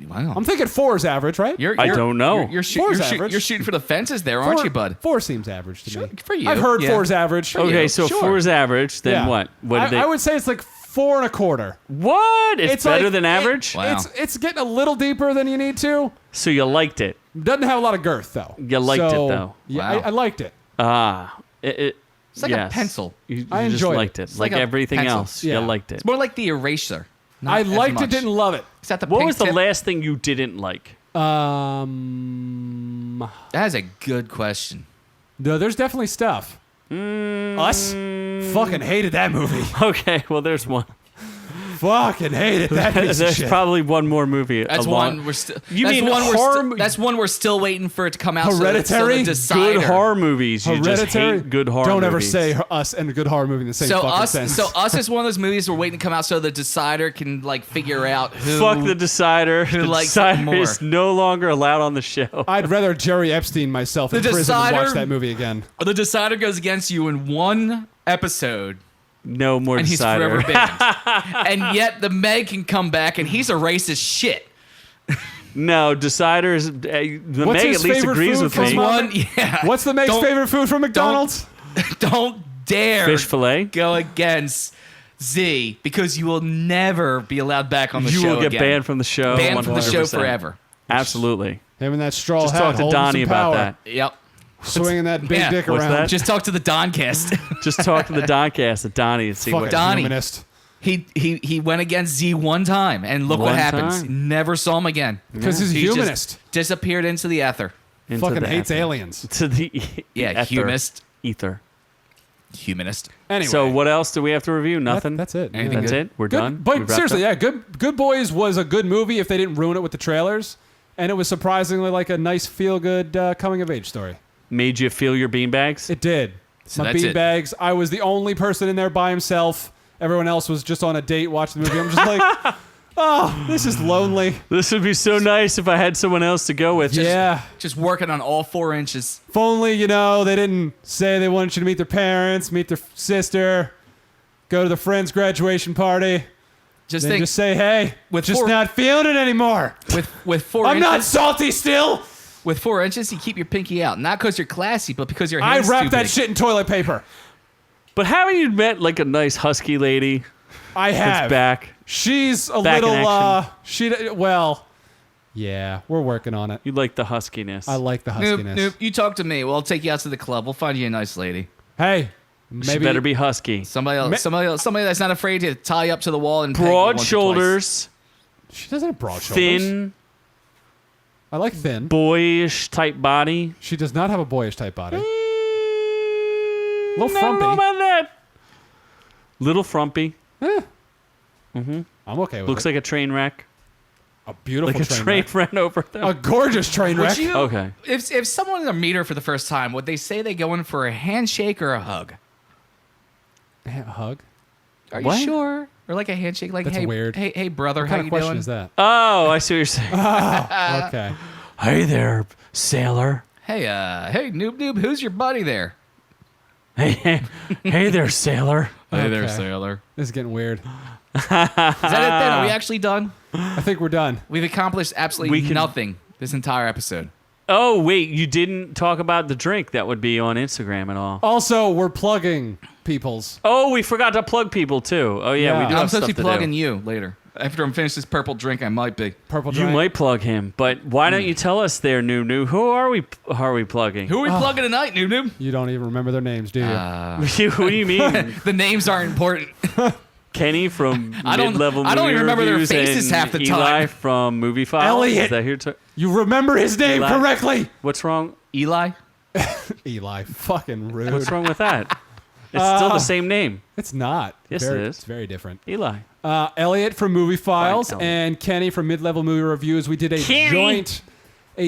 Wow. I'm thinking 4 is average, right? I don't know. You're, Four's average. you're shooting for the fences there, aren't you, bud? 4 seems average to Sure, me. for you. I've heard Yeah. 4 is average. Okay, you. so Sure. 4 is average. Then Yeah. what? What did they? I would say it's like 4 1/4. What? It's better like- than average. Wow. It's getting a little deeper than you need to. So you liked it. Doesn't have a lot of girth though. You liked it, So, though. Yeah, Wow. I liked it. It's like yes. a pencil. You I just enjoyed it. liked it. It's Like like a everything pencil. else. Yeah. You liked it. It's more like the eraser. Not I as liked much. it, didn't love it. Is that the What pink was the tip? last thing you didn't like? That is a good question. No, there's definitely stuff. Us fucking hated that movie. Okay, well, there's one. Fucking hated that piece of There's shit. probably one more movie. That's along- one we're still. You that's mean one we're horror sti- mo- That's one we're still waiting for it to come out. Hereditary? So decider. Good horror movies. You just Hereditary. hate good horror Don't movies. ever say Us and a good horror movie in the same So fucking us, sentence. so us is one of those movies we're waiting to come out so the decider can like figure out who. Fuck the decider. The likes it decider more? is no longer allowed on the show. I'd rather Jerry Epstein myself in The prison than watch decider- that movie again. The decider goes against you in one episode, No more and he's decider. forever banned. And yet the Meg can come back, and he's a racist shit. No, deciders. The What's Meg his at least favorite agrees food with from me. Mom? Yeah. What's the Meg's Don't- favorite food from McDonald's? Don't dare Fish fillet. go against Z because you will never be allowed back on the You show will get again. banned from the show. Banned from the show 100%. forever. Absolutely. Him and that straw Just hat. talk to holding Donnie some about power, that. Yep. Swinging that big Yeah. dick What's around. that? Just talk to the Doncast. Just talk to the Doncast at Donnie and see Fucking what. Donnie. humanist. He went against Z one time, and look what One happens. time? Never saw him again. Because he's a He just humanist. disappeared into the ether. into Fucking the hates ether. aliens. To the Yeah, ether. humanist. Ether. Humanist. Anyway. So what else do we have to review? Nothing. That's it. Anything That's good? it. We're Good, done. We but wrapped seriously, up? yeah, Good Boys was a good movie if they didn't ruin it with the trailers, and it was surprisingly like a nice feel-good coming of age story. Made you feel your beanbags? It did. So My that's it. beanbags. I was the only person in there by himself. Everyone else was just on a date watching the movie. I'm just like, oh, this is lonely. This would be so nice if I had someone else to go with. Yeah. Just working on all 4 inches. If only, they didn't say they wanted you to meet their parents, meet their sister, go to the friend's graduation party. Just Then think just say, hey, with just four- not feeling it anymore. with 4 I'm inches. not salty still. With 4 inches, you keep your pinky out. Not because you're classy, but because your I hand's wrap too that big. shit in toilet paper. But haven't you met like a nice husky lady I that's have. back? She's a Back in little, action. yeah, we're working on it. You like the huskiness. I like the Noop, huskiness. noop. You talk to me. Well, I'll take you out to the club. We'll find you a nice lady. Hey, She maybe better be husky. Somebody else, somebody that's not afraid to tie you up to the wall and peg you Broad once or shoulders, she doesn't have broad shoulders. thin, I like thin. boyish type body. She does not have a boyish type body. Little Little I don't know frumpy. about that. Little frumpy. I'm okay with Looks it. like a train wreck. A beautiful Like a train train wreck. ran over them. A gorgeous train wreck. Would you, Okay. If someone in a meet her for the first time, would they say they go in for a handshake or a hug? A hug? Are What? you sure? Or like a handshake, like That's hey, weird. hey, brother, What how kind of you question doing? is that? Oh, I see what you're saying. Okay. Hey there, sailor. Hey, hey, Noob-Noob, who's your buddy there? Hey there, sailor. Hey there, Okay. sailor. This is getting weird. Is that it then? Are we actually done? I think we're done. We've accomplished absolutely nothing this entire episode. Oh, wait, you didn't talk about the drink that would be on Instagram at all. Also, we're plugging people's. Oh, we forgot to plug people too. Oh, yeah, Yeah. we do I'm have supposed stuff to be to plugging do. you later. After I'm finished this purple drink, I might be. Purple You drink. might plug him, but why don't you tell us there, Noob-Noob? Who are we plugging? Who are we plugging tonight, Noob-Noob? You don't even remember their names, do you? Who do you mean? The names aren't important. Kenny from I don't- Mid-Level I don't Movie even remember their Reviews faces and half the Eli time. from Movie Files. Elliot. Is that who to- You remember his name Eli. correctly. What's wrong? Eli? Eli. Fucking rude. What's wrong with that? It's still the same name. It's not. Yes, Very- it is. It's very different. Eli. Elliot from Movie Files Elliot. and Kenny from Mid-Level Movie Reviews. We did a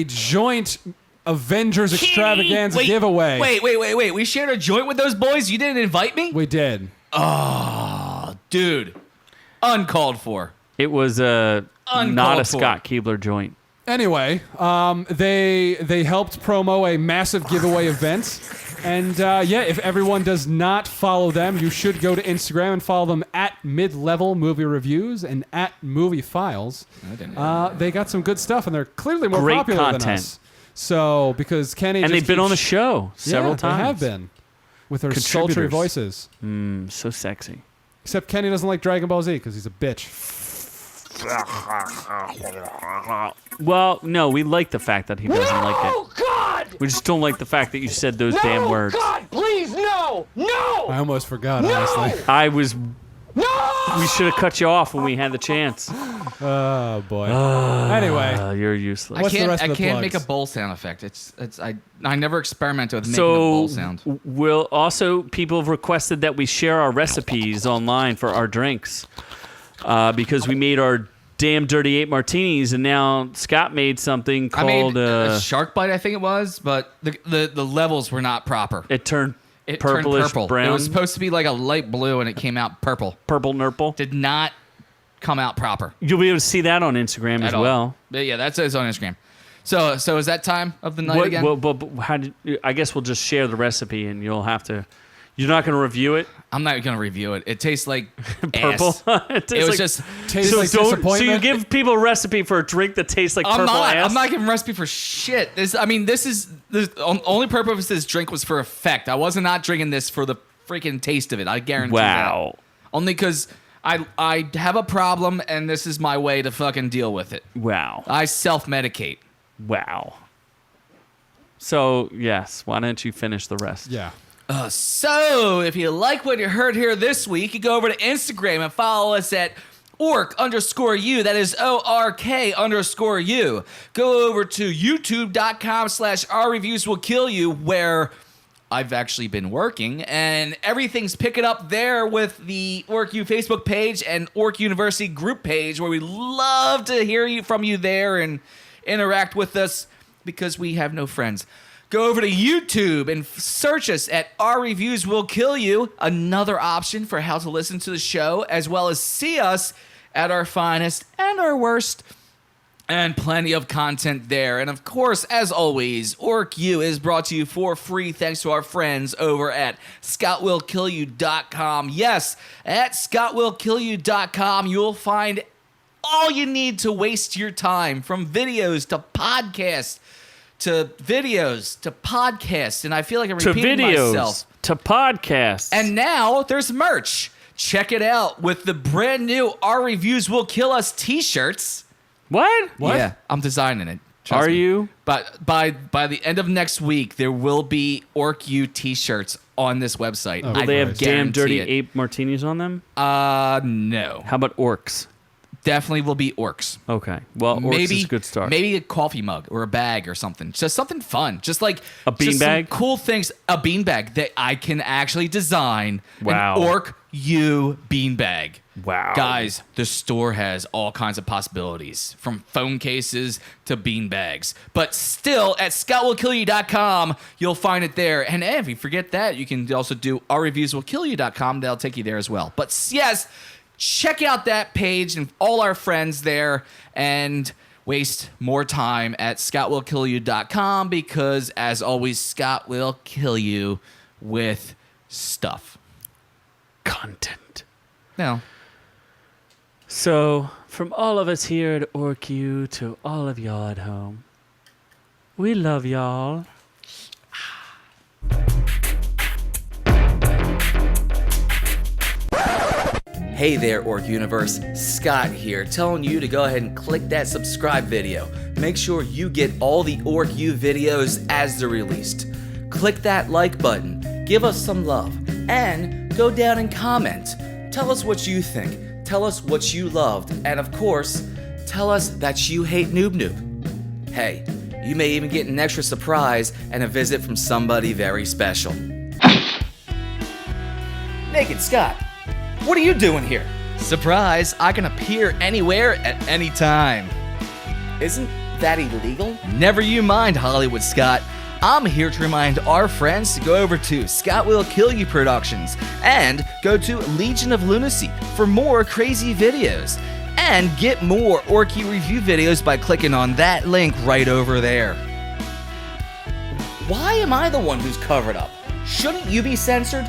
joint Avengers Extravaganza giveaway. Wait. We shared a joint with those boys? You didn't invite me? We did. Dude. Uncalled for. It was not a Uncalled for. Scott Keebler joint. Anyway, they helped promo a massive giveaway event. And if everyone does not follow them, you should go to Instagram and follow them at Mid-Level Movie Reviews and at Movie Files. They got some good stuff, and they're clearly more Great popular than content. us. So, because Kenny And just they've been keeps- on the show several times. They have been. With their sultry Contributors. voices. So sexy. Except Kenny doesn't like Dragon Ball Z because he's a bitch. Well, no, we like the fact that he doesn't like it. Oh, God! We just don't like the fact that you said those damn words. God, please, no! No! I almost forgot, honestly. I was. No! We should have cut you off when we had the chance. Oh, boy. Anyway, You're useless. What's the rest of I the can't plugs? make a bowl sound effect. I never experimented with making a bowl So sound. we'll also people have requested that we share our recipes online for our drinks because we made our damn Dirty 8 martinis, and now Scott made something I made called a shark bite, I think it was, but the levels were not proper. it turned It purplish turned purple. brown. It was supposed to be like a light blue, and it came out purple. purple nurple. Did not come out proper You'll be able to see that on Instagram as at all. well. But yeah, that's on Instagram. So is that time of the night again? How did, I guess we'll just share the recipe, and you'll have to You're not going to review it? I'm not gonna review it. It tastes like Purple? Ass. It was just. Tastes So, like so disappointment. you give people a recipe for a drink that tastes like purple ass? I'm not giving a recipe for shit. This is the only purpose of this drink was for effect. I was not drinking this for the freaking taste of it. I guarantee Wow. that. Only because I have a problem and this is my way to fucking deal with it. Wow. I self-medicate. Wow. So, yes, why don't you finish the rest? Yeah. So, if you like what you heard here this week, you go over to Instagram and follow us at OrkU. That is ORK_U. Go over to youtube.com/OurReviewsWillKillYou, where I've actually been working, and everything's picking up there with the OrkU Facebook page and Ork University group page, where we love to hear from you there and interact with us because we have no friends. Go over to YouTube and search us at Our Reviews Will Kill You, another option for how to listen to the show, as well as see us at our finest and our worst, and plenty of content there. And of course, as always, OrkU is brought to you for free thanks to our friends over at SWKY.com. Yes, at SWKY.com, you'll find all you need to waste your time, from videos to podcasts, to videos, to podcasts, and I feel like I'm To repeating videos, myself. to podcasts. And now there's merch. Check it out with the brand new Our Reviews Will Kill Us t-shirts. What? Yeah, I'm designing it. Trust Are me. you? But by the end of next week, there will be OrkU t-shirts on this website. Oh, I Do they have damn guarantee dirty it. ape martinis on them? No. How about orcs? Definitely will be orcs. Okay. Well, orcs is a good start. Maybe a coffee mug or a bag or something. Just something fun. Just like A just some beanbag? cool things. A beanbag that I can actually design. Wow. An OrkU beanbag. Wow. Guys, the store has all kinds of possibilities, from phone cases to beanbags. But still, at ScottWillKillYou.com, you'll find it there. And if you forget that, you can also do OurReviewsWillKillYou.com. They'll take you there as well. But yes, check out that page and all our friends there, and waste more time at ScottWillKillYou.com, because, as always, Scott will kill you with stuff. Content. Now, So, from all of us here at OrkU to all of y'all at home, we love y'all. hey there, Ork Universe. Scott here, telling you to go ahead and click that subscribe video. Make sure you get all the OrkU videos as they're released. Click that like button, give us some love, and go down and comment. Tell us what you think. Tell us what you loved, and of course, tell us that you hate Noob-Noob. Hey, you may even get an extra surprise and a visit from somebody very special. Naked Scott, what are you doing here? Surprise, I can appear anywhere at any time. Isn't that illegal? Never you mind, Hollywood Scott. I'm here to remind our friends to go over to Scott Will Kill You Productions and go to Legion of Lunacy for more crazy videos. And get more OrkU review videos by clicking on that link right over there. Why am I the one who's covered up? Shouldn't you be censored?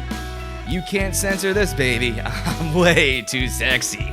You can't censor this, baby. I'm way too sexy.